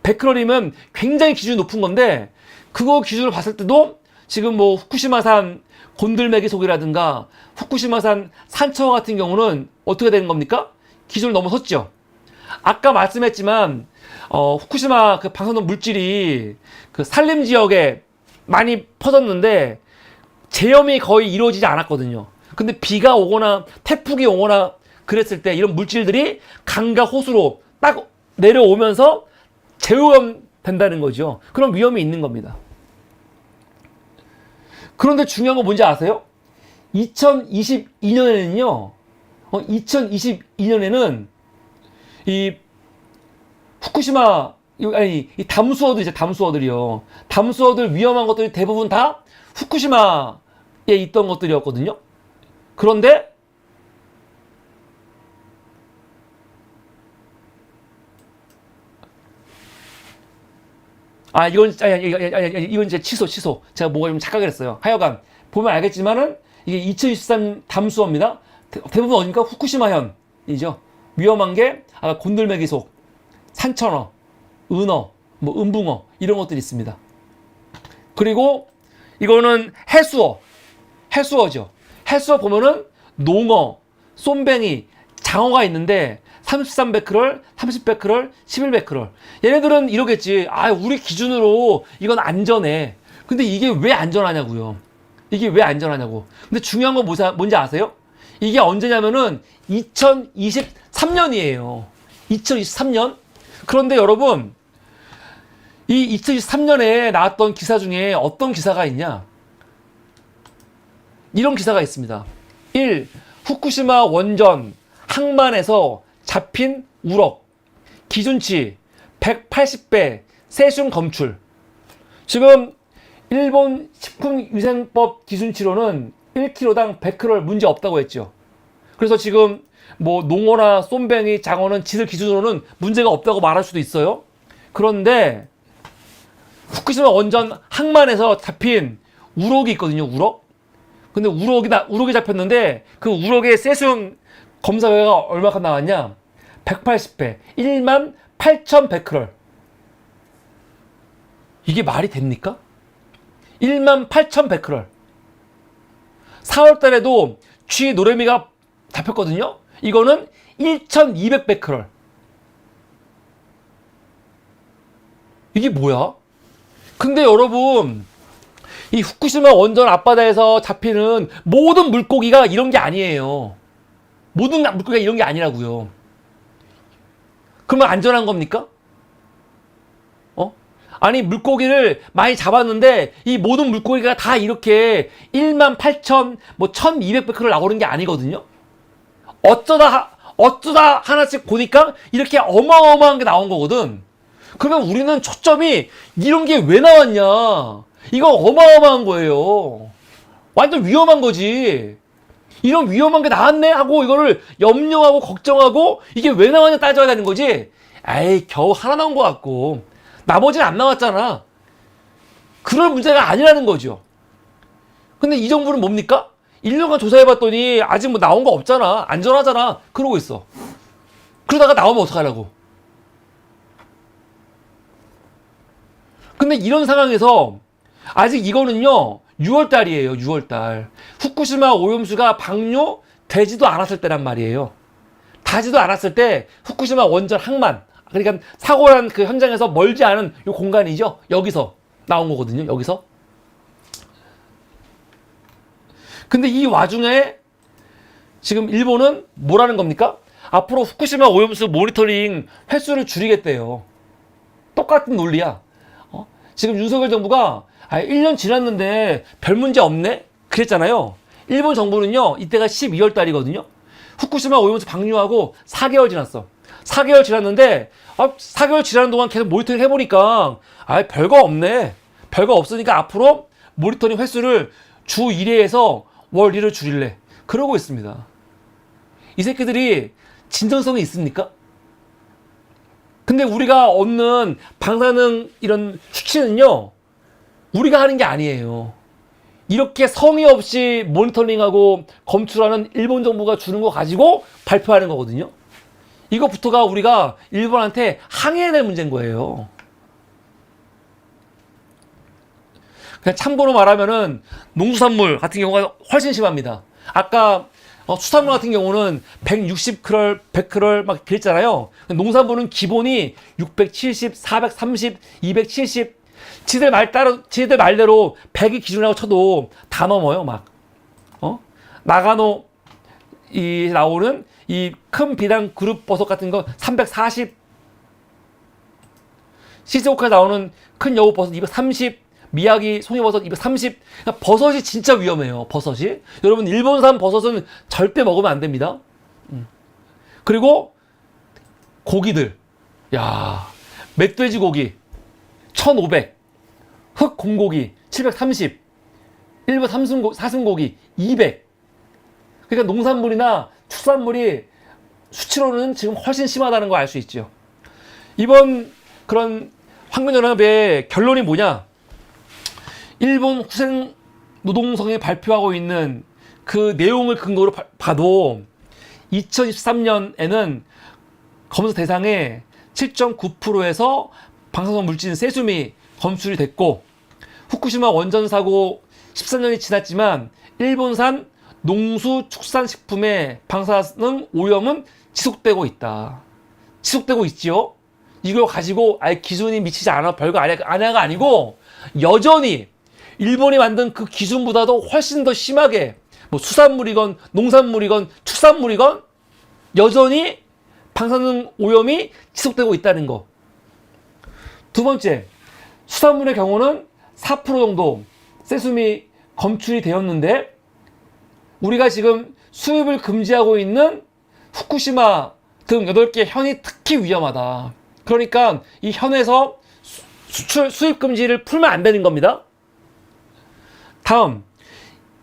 100크럴이면 굉장히 기준이 높은 건데, 그거 기준으로 봤을 때도 지금 뭐 후쿠시마산 곤들메기속이라든가 후쿠시마산 산처 같은 경우는 어떻게 되는 겁니까? 기준을 넘어섰죠. 아까 말씀했지만 후쿠시마 그 방사능 물질이 그 산림 지역에 많이 퍼졌는데 제염이 거의 이루어지지 않았거든요. 근데 비가 오거나 태풍이 오거나 그랬을 때 이런 물질들이 강과 호수로 딱 내려오면서 재오염 된다는 거죠. 그런 위험이 있는 겁니다. 그런데 중요한 건 뭔지 아세요? 2022년에는요, 2022년에는 이 후쿠시마, 이 담수어들이요. 담수어들 위험한 것들이 대부분 다 후쿠시마에 있던 것들이었거든요. 그런데 이건 이제 취소. 제가 뭐가 좀 착각을 했어요. 하여간, 보면 알겠지만은, 이게 2023 담수어입니다. 대부분 어디입니까? 후쿠시마현이죠. 위험한 게, 곤들메기속, 산천어, 은어, 뭐, 은붕어, 이런 것들이 있습니다. 그리고, 이거는 해수어죠. 해수어 보면은, 농어, 쏨뱅이, 장어가 있는데, 33베크럴, 30베크럴, 11베크럴. 얘네들은 이러겠지. 우리 기준으로 이건 안전해. 근데 이게 왜 안전하냐고요. 이게 왜 안전하냐고. 근데 중요한 건 뭔지 아세요? 이게 언제냐면은 2023년이에요. 2023년. 그런데 여러분, 이 2023년에 나왔던 기사 중에 어떤 기사가 있냐? 이런 기사가 있습니다. 1. 후쿠시마 원전 항만에서 잡힌 우럭 기준치 180배 세슘 검출. 지금 일본 식품위생법 기준치로는 1kg당 100크럴 문제 없다고 했죠. 그래서 지금 뭐 농어나 쏨뱅이, 장어는 지들 기준으로는 문제가 없다고 말할 수도 있어요. 그런데 후쿠시마 원전 항만에서 잡힌 우럭이 있거든요. 우럭. 근데 우럭이 잡혔는데 그 우럭의 세슘 검사가 얼마큼 나왔냐? 180배, 1만 8,100크롤. 이게 말이 됩니까? 1만 8,100크롤. 4월 달에도 쥐 노래미가 잡혔거든요. 이거는 1,200베크롤. 이게 뭐야? 근데 여러분, 이 후쿠시마 원전 앞바다에서 잡히는 모든 물고기가 이런 게 아니에요. 모든 물고기가 이런 게 아니라고요. 그러면 안전한 겁니까? 아니, 물고기를 많이 잡았는데 이 모든 물고기가 다 이렇게 1만 8천, 1200베크를 나오는 게 아니거든요. 어쩌다 하나씩 보니까 이렇게 어마어마한 게 나온 거거든. 그러면 우리는 초점이 이런 게 왜 나왔냐? 이거 어마어마한 거예요. 완전 위험한 거지. 이런 위험한 게 나왔네 하고 이거를 염려하고 걱정하고 이게 왜 나왔냐 따져야 되는 거지. 에이, 겨우 하나 나온 것 같고 나머지는 안 나왔잖아. 그럴 문제가 아니라는 거죠. 근데 이 정부는 뭡니까? 1년간 조사해봤더니 아직 뭐 나온 거 없잖아. 안전하잖아. 그러고 있어. 그러다가 나오면 어떡하려고. 근데 이런 상황에서 아직 이거는요 6월달이에요. 6월달. 후쿠시마 오염수가 방류되지도 않았을 때란 말이에요. 다지도 않았을 때 후쿠시마 원전 항만, 그러니까 사고 난 그 현장에서 멀지 않은 요 공간이죠. 여기서 나온 거거든요. 여기서. 근데 이 와중에 지금 일본은 뭐라는 겁니까? 앞으로 후쿠시마 오염수 모니터링 횟수를 줄이겠대요. 똑같은 논리야. 지금 윤석열 정부가 1년 지났는데 별 문제 없네? 그랬잖아요. 일본 정부는요, 이때가 12월 달이거든요. 후쿠시마 오염수 방류하고 4개월 지났어. 4개월 지났는데, 4개월 지나는 동안 계속 모니터링 해보니까, 별거 없네. 별거 없으니까 앞으로 모니터링 횟수를 주 1회에서 월 1을 줄일래. 그러고 있습니다. 이 새끼들이 진정성이 있습니까? 근데 우리가 얻는 방사능 이런 수치는요, 우리가 하는 게 아니에요. 이렇게 성의 없이 모니터링하고 검출하는 일본 정부가 주는 거 가지고 발표하는 거거든요. 이거부터가 우리가 일본한테 항의해야 될 문제인 거예요. 그냥 참고로 말하면은 농수산물 같은 경우가 훨씬 심합니다. 아까 수산물 같은 경우는 160크롤, 100크롤 막 그랬잖아요. 농산물은 기본이 670, 430, 270. 지들 말대로 100이 기준이라고 쳐도 다 넘어요, 막. 나가노 나오는 이 큰 비단 그룹 버섯 같은 거 340. 시즈오카에 나오는 큰 여우 버섯 230. 미야기 송이버섯 230. 그러니까 버섯이 진짜 위험해요. 버섯이. 여러분, 일본산 버섯은 절대 먹으면 안 됩니다. 그리고 고기들. 야, 멧돼지 고기 1,500. 흑 공고기 730. 일본 사슴고기 200. 그러니까 농산물이나 축산물이 수치로는 지금 훨씬 심하다는 거 알 수 있죠. 이번 그런 환경연합의 결론이 뭐냐? 일본 후생 노동성이 발표하고 있는 그 내용을 근거로 봐도 2023년에는 검사 대상의 7.9%에서 방사성 물질 세슘이 검출이 됐고, 후쿠시마 원전 사고 14년이 지났지만 일본산 농수축산식품의 방사능 오염은 지속되고 있다. 지속되고 있지요. 이걸 가지고 기준이 미치지 않아 별거 아니야가 아니고 여전히 일본이 만든 그 기준보다도 훨씬 더 심하게 뭐 수산물이건 농산물이건 축산물이건 여전히 방사능 오염이 지속되고 있다는 거. 두 번째, 수산물의 경우는 4% 정도 세슘이 검출이 되었는데 우리가 지금 수입을 금지하고 있는 후쿠시마 등 8개 현이 특히 위험하다. 그러니까 이 현에서 수입 금지를 풀면 안 되는 겁니다. 다음,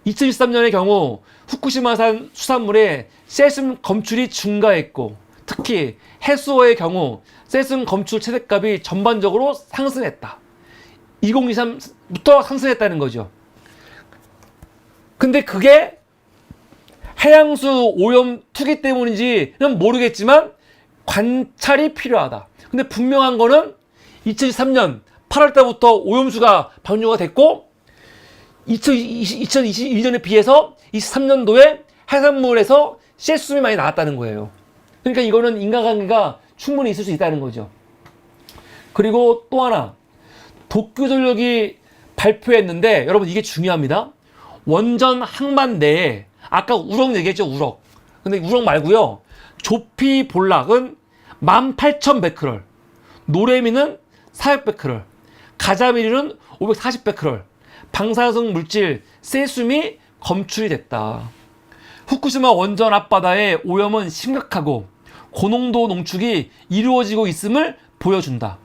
2023년의 경우 후쿠시마산 수산물에 세슘 검출이 증가했고, 특히 해수어의 경우 세슘 검출 최대값이 전반적으로 상승했다. 2023부터 상승했다는 거죠. 근데 그게 해양수 오염 투기 때문인지는 모르겠지만 관찰이 필요하다. 근데 분명한 거는 2023년 8월 달부터 오염수가 방류가 됐고 2022년에 비해서 23년도에 해산물에서 세슘이 많이 나왔다는 거예요. 그러니까 이거는 인과관계가 충분히 있을 수 있다는 거죠. 그리고 또 하나, 도쿄전력이 발표했는데 여러분 이게 중요합니다. 원전 항만 내에 아까 우럭 얘기했죠, 우럭. 근데 우럭 말고요, 조피 볼락은 18,000베크럴, 노래미는 400베크럴, 가자미리는 540베크럴, 방사성 물질 세슘이 검출이 됐다. 후쿠시마 원전 앞바다의 오염은 심각하고 고농도 농축이 이루어지고 있음을 보여준다.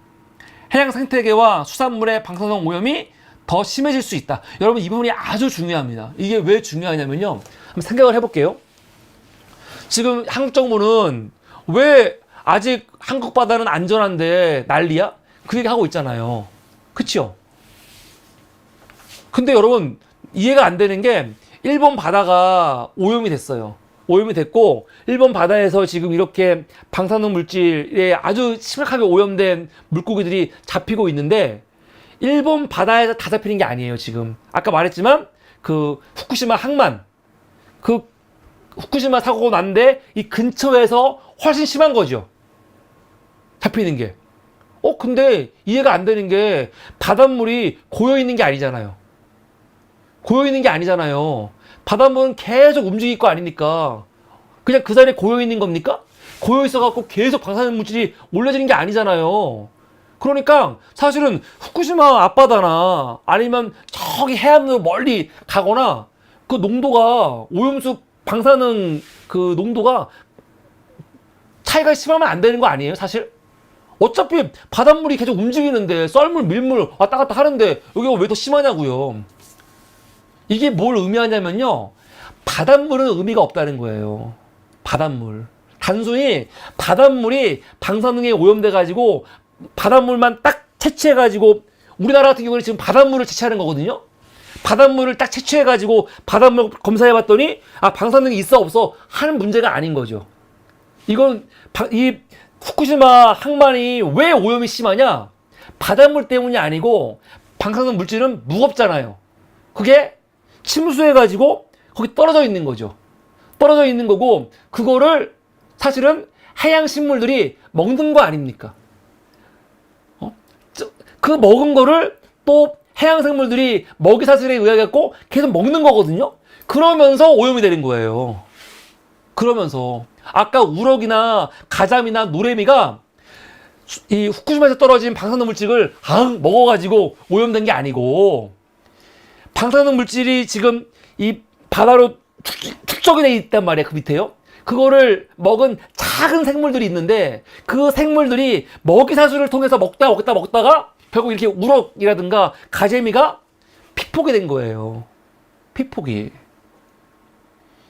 해양 생태계와 수산물의 방사성 오염이 더 심해질 수 있다. 여러분 이 부분이 아주 중요합니다. 이게 왜 중요하냐면요, 한번 생각을 해볼게요. 지금 한국 정부는 왜 아직 한국 바다는 안전한데 난리야? 그 얘기 하고 있잖아요. 그쵸? 근데 여러분 이해가 안 되는 게 일본 바다가 오염이 됐어요. 오염이 됐고 일본 바다에서 지금 이렇게 방사능 물질에 아주 심각하게 오염된 물고기들이 잡히고 있는데 일본 바다에서 다 잡히는 게 아니에요. 지금 아까 말했지만 그 후쿠시마 항만, 그 후쿠시마 사고가 났는데 이 근처에서 훨씬 심한 거죠. 잡히는 게. 근데 이해가 안 되는 게 바닷물이 고여 있는 게 아니잖아요. 고여 있는 게 아니잖아요. 바닷물은 계속 움직일 거 아니니까 그냥 그 자리에 고여 있는 겁니까? 고여 있어 갖고 계속 방사능 물질이 올려지는 게 아니잖아요. 그러니까 사실은 후쿠시마 앞바다나 아니면 저기 해안으로 멀리 가거나 그 농도가 오염수 방사능 그 농도가 차이가 심하면 안 되는 거 아니에요, 사실? 어차피 바닷물이 계속 움직이는데 썰물, 밀물 왔다 갔다 하는데 여기가 왜 더 심하냐고요. 이게 뭘 의미하냐면요, 바닷물은 의미가 없다는 거예요. 바닷물. 단순히 바닷물이 방사능에 오염돼 가지고 바닷물만 딱 채취해 가지고, 우리나라 같은 경우는 지금 바닷물을 채취하는 거거든요. 바닷물을 딱 채취해 가지고 바닷물 검사해 봤더니 방사능이 있어 없어 하는 문제가 아닌 거죠. 이건 이 후쿠시마 항만이 왜 오염이 심하냐? 바닷물 때문이 아니고 방사능 물질은 무겁잖아요. 그게 침수해가지고 거기 떨어져 있는 거죠. 떨어져 있는 거고 그거를 사실은 해양 식물들이 먹는 거 아닙니까? 그 먹은 거를 또 해양 생물들이 먹이 사슬에 의해 갖고 계속 먹는 거거든요. 그러면서 오염이 되는 거예요. 그러면서 아까 우럭이나 가자미나 노래미가 이 후쿠시마에서 떨어진 방사능 물질을 먹어가지고 오염된 게 아니고, 방사능 물질이 지금 이 바다로 축적이 돼 있단 말이야, 그 밑에요. 그거를 먹은 작은 생물들이 있는데 그 생물들이 먹이 사슬을 통해서 먹다가 결국 이렇게 우럭이라든가 가재미가 피폭이 된 거예요. 피폭이.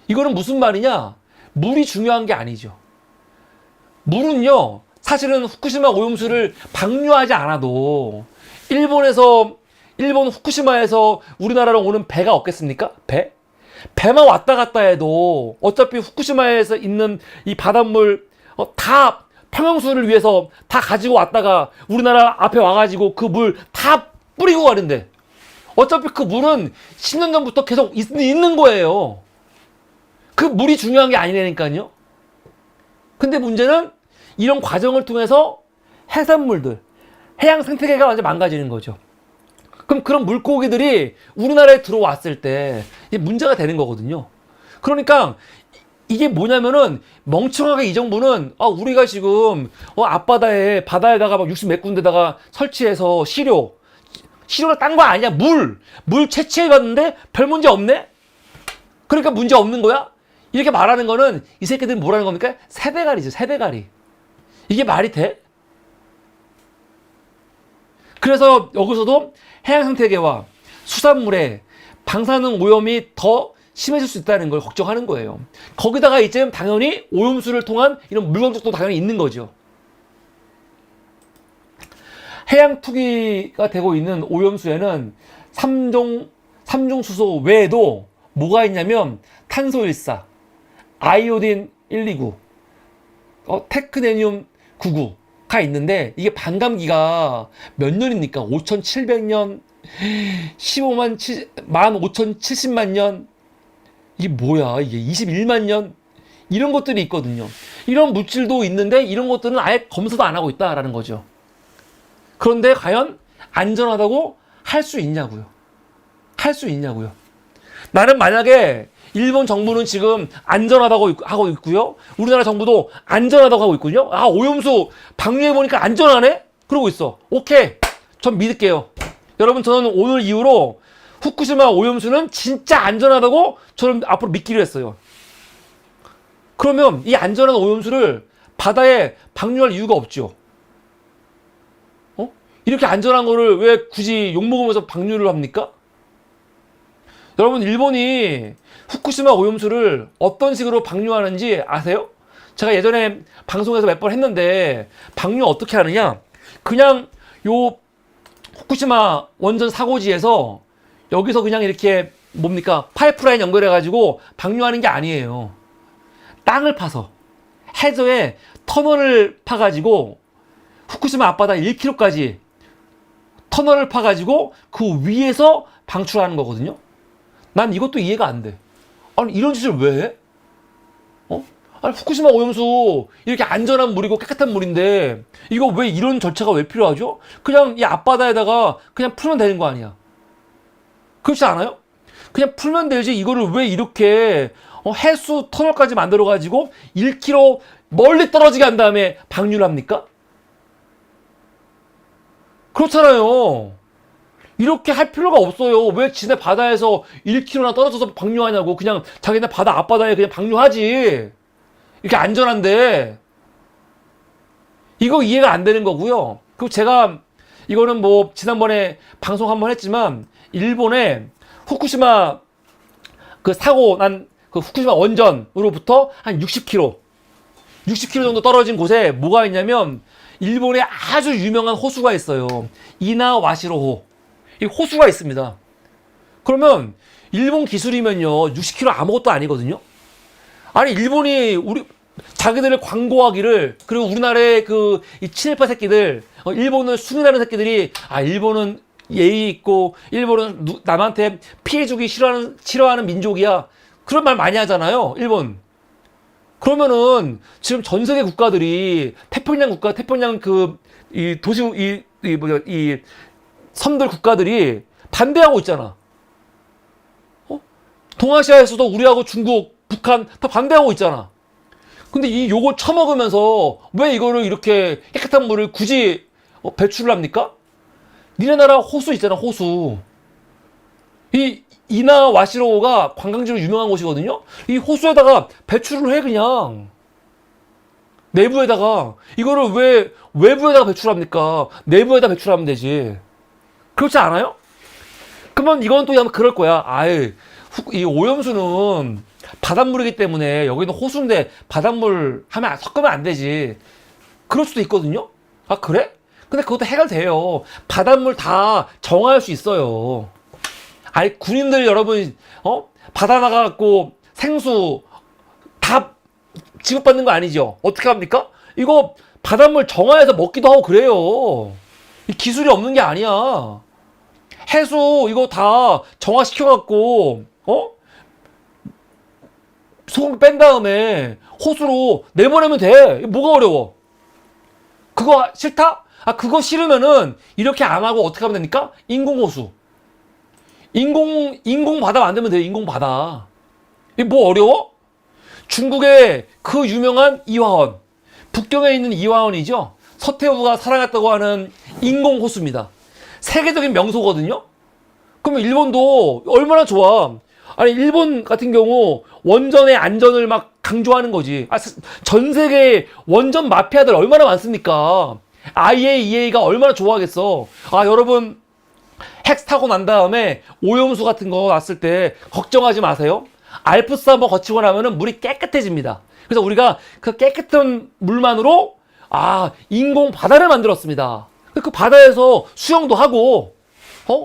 이거는 무슨 말이냐? 물이 중요한 게 아니죠. 물은요, 사실은 후쿠시마 오염수를 방류하지 않아도 일본 후쿠시마에서 우리나라로 오는 배가 없겠습니까? 배만 왔다 갔다 해도 어차피 후쿠시마에서 있는 이 바닷물 다 평형수를 위해서 다 가지고 왔다가 우리나라 앞에 와가지고 그 물 다 뿌리고 가는데 어차피 그 물은 10년 전부터 계속 있는 거예요. 그 물이 중요한 게 아니라니까요. 근데 문제는 이런 과정을 통해서 해산물들, 해양 생태계가 완전 망가지는 거죠. 그럼 그런 물고기들이 우리나라에 들어왔을 때 문제가 되는 거거든요. 그러니까 이게 뭐냐면은 멍청하게 이 정부는 우리가 지금 바다에다가 막 60 몇 군데다가 설치해서 시료를 딴 거 아니야. 물 채취해 봤는데 별 문제 없네. 그러니까 문제 없는 거야? 이렇게 말하는 거는 이 새끼들이 뭐라는 겁니까? 세대가리죠, 세대가리. 이게 말이 돼? 그래서 여기서도 해양 생태계와 수산물에 방사능 오염이 더 심해질 수 있다는 걸 걱정하는 거예요. 거기다가 이제 당연히 오염수를 통한 이런 물광적도 당연히 있는 거죠. 해양 투기가 되고 있는 오염수에는 삼중수소 외에도 뭐가 있냐면 탄소일사, 아이오딘 129, 테크네늄 99가 있는데, 이게 반감기가 몇 년입니까? 5,700년, 15,070만 년, 이게 뭐야? 이게 21만 년? 이런 것들이 있거든요. 이런 물질도 있는데 이런 것들은 아예 검사도 안 하고 있다라는 거죠. 그런데 과연 안전하다고 할 수 있냐고요. 할 수 있냐고요. 나는 만약에 일본 정부는 지금 안전하다고 하고 있고요. 우리나라 정부도 안전하다고 하고 있거든요. 아, 오염수 방류해보니까 안전하네? 그러고 있어. 오케이. 전 믿을게요. 여러분, 저는 오늘 이후로 후쿠시마 오염수는 진짜 안전하다고 저는 앞으로 믿기로 했어요. 그러면 이 안전한 오염수를 바다에 방류할 이유가 없죠. 이렇게 안전한 거를 왜 굳이 욕먹으면서 방류를 합니까? 여러분, 일본이 후쿠시마 오염수를 어떤 식으로 방류하는지 아세요? 제가 예전에 방송에서 몇 번 했는데, 방류 어떻게 하느냐? 그냥 요 후쿠시마 원전 사고지에서 여기서 그냥 이렇게 뭡니까? 파이프라인 연결해가지고 방류하는 게 아니에요. 땅을 파서 해저에 터널을 파가지고 후쿠시마 앞바다 1km까지 터널을 파가지고 그 위에서 방출하는 거거든요. 난 이것도 이해가 안 돼. 아니, 이런 짓을 왜 해? 아니, 후쿠시마 오염수 이렇게 안전한 물이고 깨끗한 물인데 이거 왜 이런 절차가 왜 필요하죠? 그냥 이 앞바다에다가 그냥 풀면 되는 거 아니야. 그렇지 않아요? 그냥 풀면 되지, 이거를 왜 이렇게 해수 터널까지 만들어가지고 1km 멀리 떨어지게 한 다음에 방류를 합니까? 그렇잖아요. 이렇게 할 필요가 없어요. 왜 지네 바다에서 1km나 떨어져서 방류하냐고. 그냥 자기네 바다 앞바다에 그냥 방류하지. 이렇게 안전한데. 이거 이해가 안 되는 거고요. 그리고 제가 이거는 뭐 지난번에 방송 한번 했지만, 일본의 후쿠시마 그 사고 난 그 후쿠시마 원전으로부터 한 60km 정도 떨어진 곳에 뭐가 있냐면, 일본에 아주 유명한 호수가 있어요. 이나와시로호. 이 호수가 있습니다. 그러면 일본 기술이면요 60km 아무것도 아니거든요. 아니, 일본이 자기들을 광고하기를, 그리고 우리나라의 이 친일파 새끼들, 일본을 순위라는 새끼들이, 아, 일본은 예의 있고 일본은 남한테 피해 주기 싫어하는 민족이야, 그런 말 많이 하잖아요, 일본. 그러면은 지금 전 세계 국가들이 태평양 이 도시 이 섬들 국가들이 반대하고 있잖아. 동아시아에서도 우리하고 중국, 북한 다 반대하고 있잖아. 근데 요걸 처먹으면서 왜 이거를 이렇게 깨끗한 물을 굳이 배출을 합니까? 니네 나라 호수 있잖아, 호수. 이 이나와시로가 관광지로 유명한 곳이거든요. 이 호수에다가 배출을 해, 그냥. 내부에다가. 이거를 왜 외부에다가 배출합니까? 내부에다 배출하면 되지. 그렇지 않아요? 그러면 이건 또 그럴 거야. 아예 이 오염수는 바닷물이기 때문에 여기는 호수인데 바닷물 섞으면 안 되지. 그럴 수도 있거든요. 아, 그래? 근데 그것도 해결돼요. 바닷물 다 정화할 수 있어요. 아니, 군인들 여러분, 바다 나가갖고 생수 다 지급받는 거 아니죠? 어떻게 합니까? 이거 바닷물 정화해서 먹기도 하고 그래요. 이 기술이 없는 게 아니야. 해수 이거 다 정화시켜갖고, 소금 뺀 다음에 호수로 내보내면 돼. 뭐가 어려워? 그거 싫다? 아, 그거 싫으면은 이렇게 안 하고 어떻게 하면 됩니까? 인공호수. 인공 바다 만들면 돼요, 인공 바다. 이게 뭐 어려워? 중국의 그 유명한 이화원. 북경에 있는 이화원이죠. 서태후가 사랑했다고 하는 인공 호수입니다. 세계적인 명소거든요. 그러면 일본도 얼마나 좋아. 아니, 일본 같은 경우 원전의 안전을 막 강조하는 거지. 아, 전 세계 원전 마피아들 얼마나 많습니까? IAEA가 얼마나 좋아하겠어. 아, 여러분, 핵 타고 난 다음에 오염수 같은 거 났을 때 걱정하지 마세요. 알프스 한번 거치고 나면은 물이 깨끗해집니다. 그래서 우리가 그 깨끗한 물만으로 인공 바다를 만들었습니다. 그 바다에서 수영도 하고,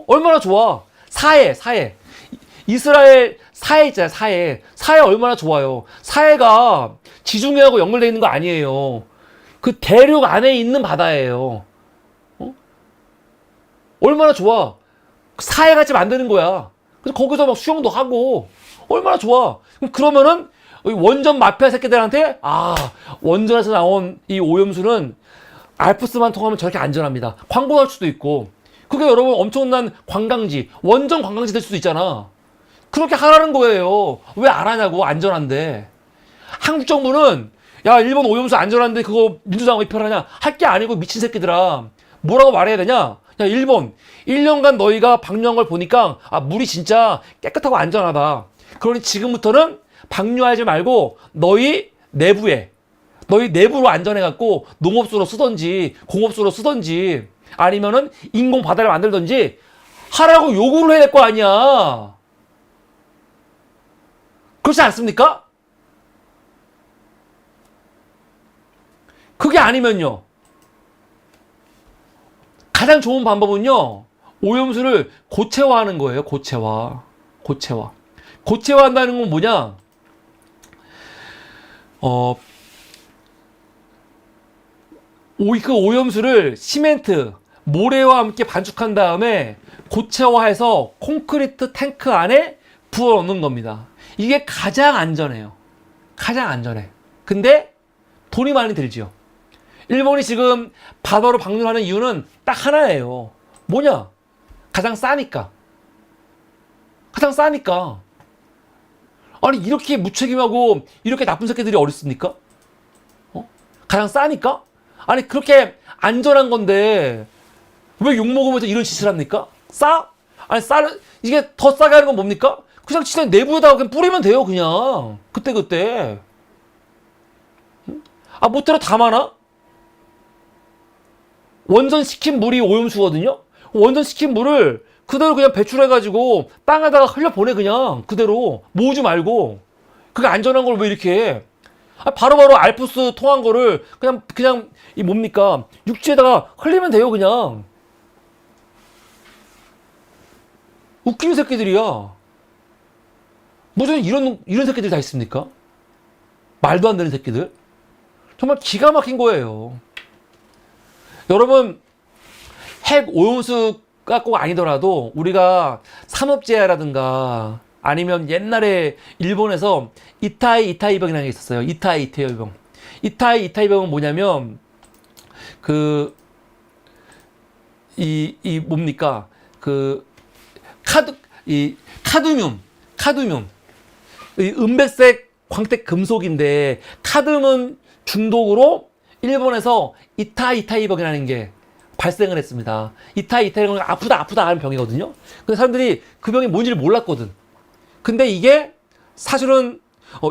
얼마나 좋아. 사해. 이스라엘 사해 있잖아요, 사해. 사해 얼마나 좋아요. 사해가 지중해하고 연결되어 있는 거 아니에요. 그 대륙 안에 있는 바다예요. 얼마나 좋아. 사해같이 만드는 거야. 그래서 거기서 막 수영도 하고, 얼마나 좋아. 그러면은, 원전 마피아 새끼들한테, 원전에서 나온 이 오염수는 알프스만 통하면 저렇게 안전합니다. 광고할 수도 있고, 그게 여러분 엄청난 관광지, 원전 관광지 될 수도 있잖아. 그렇게 하라는 거예요. 왜 안 하냐고, 안전한데. 한국 정부는, 야, 일본 오염수 안전한데 그거 민주당 왜 편하냐? 할 게 아니고 미친 새끼들아. 뭐라고 말해야 되냐? 야, 일본, 1년간 너희가 방류한 걸 보니까, 물이 진짜 깨끗하고 안전하다. 그러니 지금부터는 방류하지 말고, 너희 내부로 안전해갖고, 농업수로 쓰던지, 공업수로 쓰던지, 아니면은 인공 바다를 만들던지, 하라고 요구를 해야 될 거 아니야. 그렇지 않습니까? 그게 아니면요. 가장 좋은 방법은요, 오염수를 고체화하는 거예요. 고체화. 고체화한다는 건 뭐냐? 그 오염수를 시멘트, 모래와 함께 반죽한 다음에 고체화해서 콘크리트 탱크 안에 부어 넣는 겁니다. 이게 가장 안전해요. 가장 안전해. 근데 돈이 많이 들지요. 일본이 지금 바다로 방류하는 이유는 딱 하나예요. 뭐냐? 가장 싸니까. 아니, 이렇게 무책임하고 이렇게 나쁜 새끼들이 어디 있습니까? 가장 싸니까? 아니, 그렇게 안전한 건데 왜 욕먹으면서 이런 짓을 합니까? 아니, 이게 더 싸게 하는 건 뭡니까? 그냥 진짜 내부에다가 그냥 뿌리면 돼요, 그냥. 그때. 모텔에 다 많아? 원전시킨 물이 오염수거든요? 원전시킨 물을 그대로 그냥 배출해가지고 땅에다가 흘려보내, 그냥. 그대로. 모으지 말고. 그게 안전한 걸 왜 이렇게 해? 바로바로 알프스 통한 거를 그냥, 이 뭡니까? 육지에다가 흘리면 돼요, 그냥. 웃기는 새끼들이야. 무슨 이런 새끼들이 다 있습니까? 말도 안 되는 새끼들. 정말 기가 막힌 거예요. 여러분, 핵 오염수가 꼭 아니더라도 우리가 산업재해라든가 아니면 옛날에 일본에서 이타이병이라는 게 있었어요. 이타이병. 이타이병은 뭐냐면 뭡니까? 카드뮴. 이 은백색 광택 금속인데 카드뮴 중독으로 일본에서 이타이병이라는 게 발생을 했습니다. 이타이병은 아프다 하는 병이거든요. 근데 사람들이 그 병이 뭔지를 몰랐거든. 근데 이게 사실은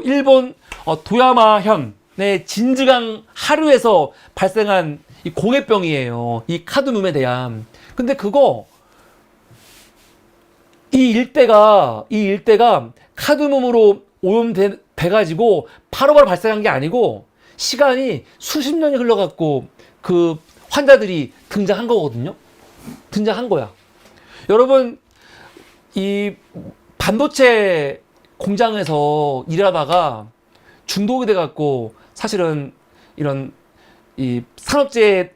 일본 도야마현의 진즈강 하류에서 발생한 이 공해병이에요. 이 카드뮴에 대한. 근데 이 일대가 카드뮴으로 오염돼가지고 바로바로 발생한 게 아니고 시간이 수십 년이 흘러갖고 그 환자들이 등장한 거거든요. 등장한 거야. 여러분, 이 반도체 공장에서 일하다가 중독이 돼갖고 사실은 이런 이 산업재해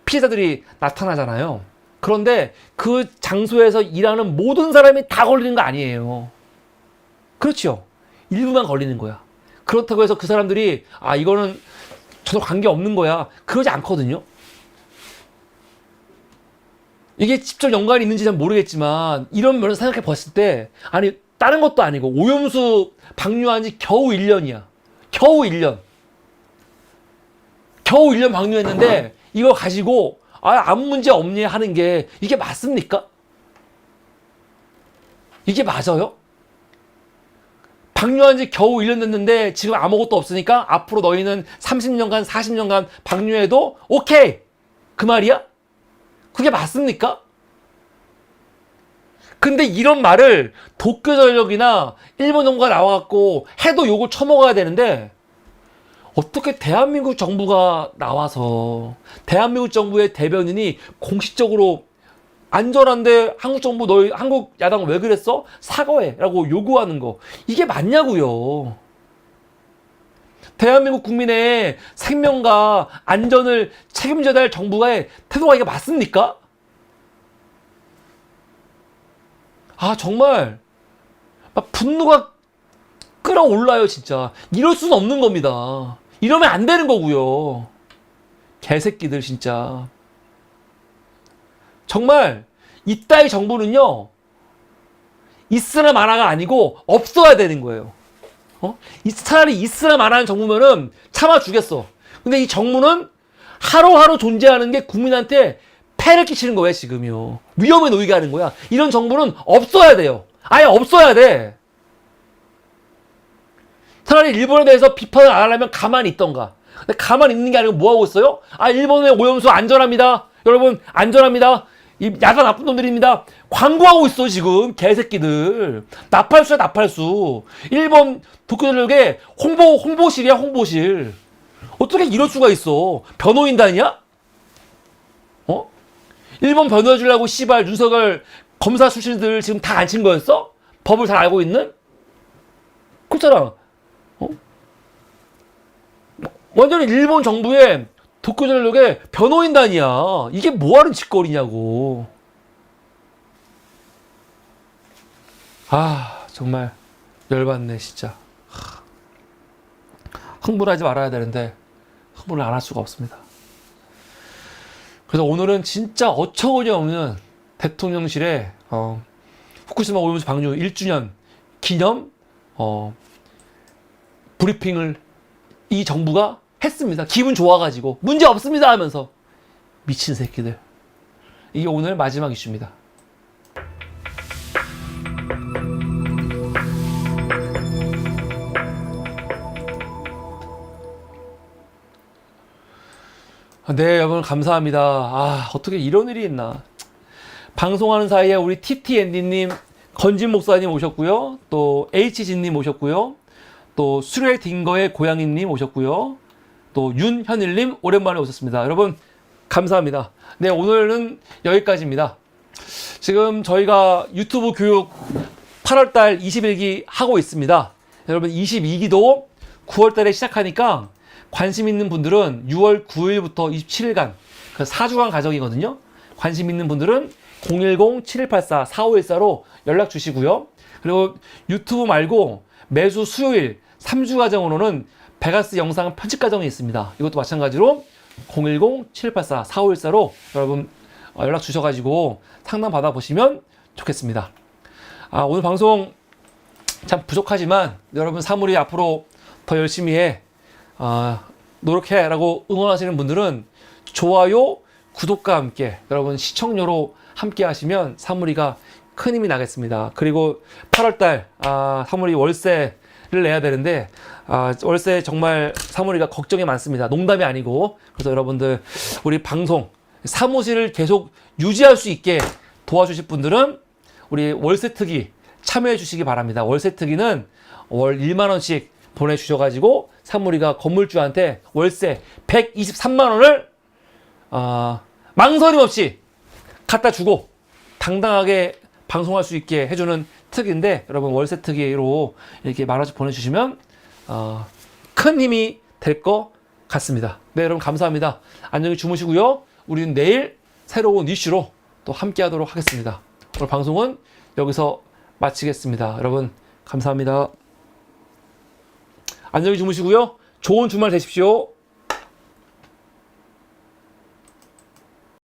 피해자들이 나타나잖아요. 그런데 그 장소에서 일하는 모든 사람이 다 걸리는 거 아니에요. 그렇죠. 일부만 걸리는 거야. 그렇다고 해서 그 사람들이 이거는 저도 관계 없는 거야. 그러지 않거든요. 이게 직접 연관이 있는지 잘 모르겠지만 이런 면에서 생각해 봤을 때 다른 것도 아니고 오염수 방류한 지 겨우 1년이야. 겨우 1년 방류했는데 이거 가지고 아무 문제 없니 하는 게 이게 맞습니까? 이게 맞아요? 방류한 지 겨우 1년 됐는데 지금 아무것도 없으니까 앞으로 너희는 30년간 40년간 방류해도 오케이 그 말이야? 그게 맞습니까? 근데 이런 말을 도쿄전력이나 일본 정부가 나와갖고 해도 욕을 쳐먹어야 되는데 어떻게 대한민국 정부가 나와서 대한민국 정부의 대변인이 공식적으로 안전한데 한국 정부 너희 한국 야당 왜 그랬어? 사과해라고 요구하는 거 이게 맞냐고요. 대한민국 국민의 생명과 안전을 책임져야 될 정부의 태도가 이게 맞습니까? 아 정말 막 분노가 끌어올라요 진짜. 이럴 수는 없는 겁니다. 이러면 안 되는 거고요. 개새끼들 진짜. 정말 이따위 정부는요 있으나 마나가 아니고 없어야 되는 거예요. 차라리 있으나 마나는 정부면은 참아주겠어. 근데 이 정부는 하루하루 존재하는 게 국민한테 폐를 끼치는 거예요 지금요. 위험에 놓이게 하는 거야. 이런 정부는 없어야 돼요. 아예 없어야 돼. 차라리 일본에 대해서 비판을 안 하려면 가만히 있던가. 근데 가만히 있는 게 아니고 뭐 하고 있어요? 아 일본의 오염수 안전합니다. 여러분 안전합니다. 이 야단 나쁜 놈들입니다. 광고하고 있어 지금 개새끼들. 나팔수야 나팔수. 일본 도쿄전력의 홍보실이야 홍보실. 어떻게 이럴 수가 있어? 변호인단이야? 일본 변호해주려고 씨발 윤석열 검사 출신들 지금 다 안 친 거였어? 법을 잘 알고 있는? 그렇잖아. 완전히 일본 정부의 도쿄전력의 변호인단이야. 이게 뭐하는 짓거리냐고. 아 정말 열받네 진짜. 흥분하지 말아야 되는데 흥분을 안 할 수가 없습니다. 그래서 오늘은 진짜 어처구니 없는 대통령실의 후쿠시마 오염수 방류 1주년 기념 브리핑을 이 정부가 했습니다. 기분 좋아가지고 문제 없습니다 하면서. 미친 새끼들. 이게 오늘 마지막 이슈입니다. 네 여러분 감사합니다. 아 어떻게 이런 일이 있나. 방송하는 사이에 우리 TTND님 건진 목사님 오셨고요. 또 HG님 오셨고요. 또 수레 딩거의 고양이님 오셨고요. 또 윤현일님 오랜만에 오셨습니다. 여러분 감사합니다. 네 오늘은 여기까지입니다. 지금 저희가 유튜브 교육 8월달 21기 하고 있습니다. 여러분 22기도 9월달에 시작하니까 관심 있는 분들은 6월 9일부터 27일간 그 4주간 과정이거든요. 관심 있는 분들은 010-7184-4514로 연락 주시고요. 그리고 유튜브 말고 매주 수요일 3주 과정으로는 베가스 영상 편집 과정이 있습니다. 이것도 마찬가지로 010-7184-4514로 여러분 연락 주셔가지고 상담 받아보시면 좋겠습니다. 오늘 방송 참 부족하지만 여러분 사물이 앞으로 더 열심히 해 노력해 라고 응원하시는 분들은 좋아요 구독과 함께 여러분 시청료로 함께 하시면 사물이가 큰 힘이 나겠습니다. 그리고 8월달 사물이 월세를 내야 되는데 월세 정말 사물이가 걱정이 많습니다. 농담이 아니고. 그래서 여러분들 우리 방송 사무실을 계속 유지할 수 있게 도와주실 분들은 우리 월세 특기 참여해 주시기 바랍니다. 월세 특기는 월 1만 원씩 보내주셔가지고 사물이가 건물주한테 월세 123만 원을 망설임 없이 갖다 주고 당당하게 방송할 수 있게 해주는 특기인데 여러분 월세 특기로 이렇게 만 원씩 보내주시면 큰 힘이 될 것 같습니다. 네 여러분 감사합니다. 안녕히 주무시고요. 우리는 내일 새로운 이슈로 또 함께 하도록 하겠습니다. 오늘 방송은 여기서 마치겠습니다. 여러분 감사합니다. 안녕히 주무시고요. 좋은 주말 되십시오.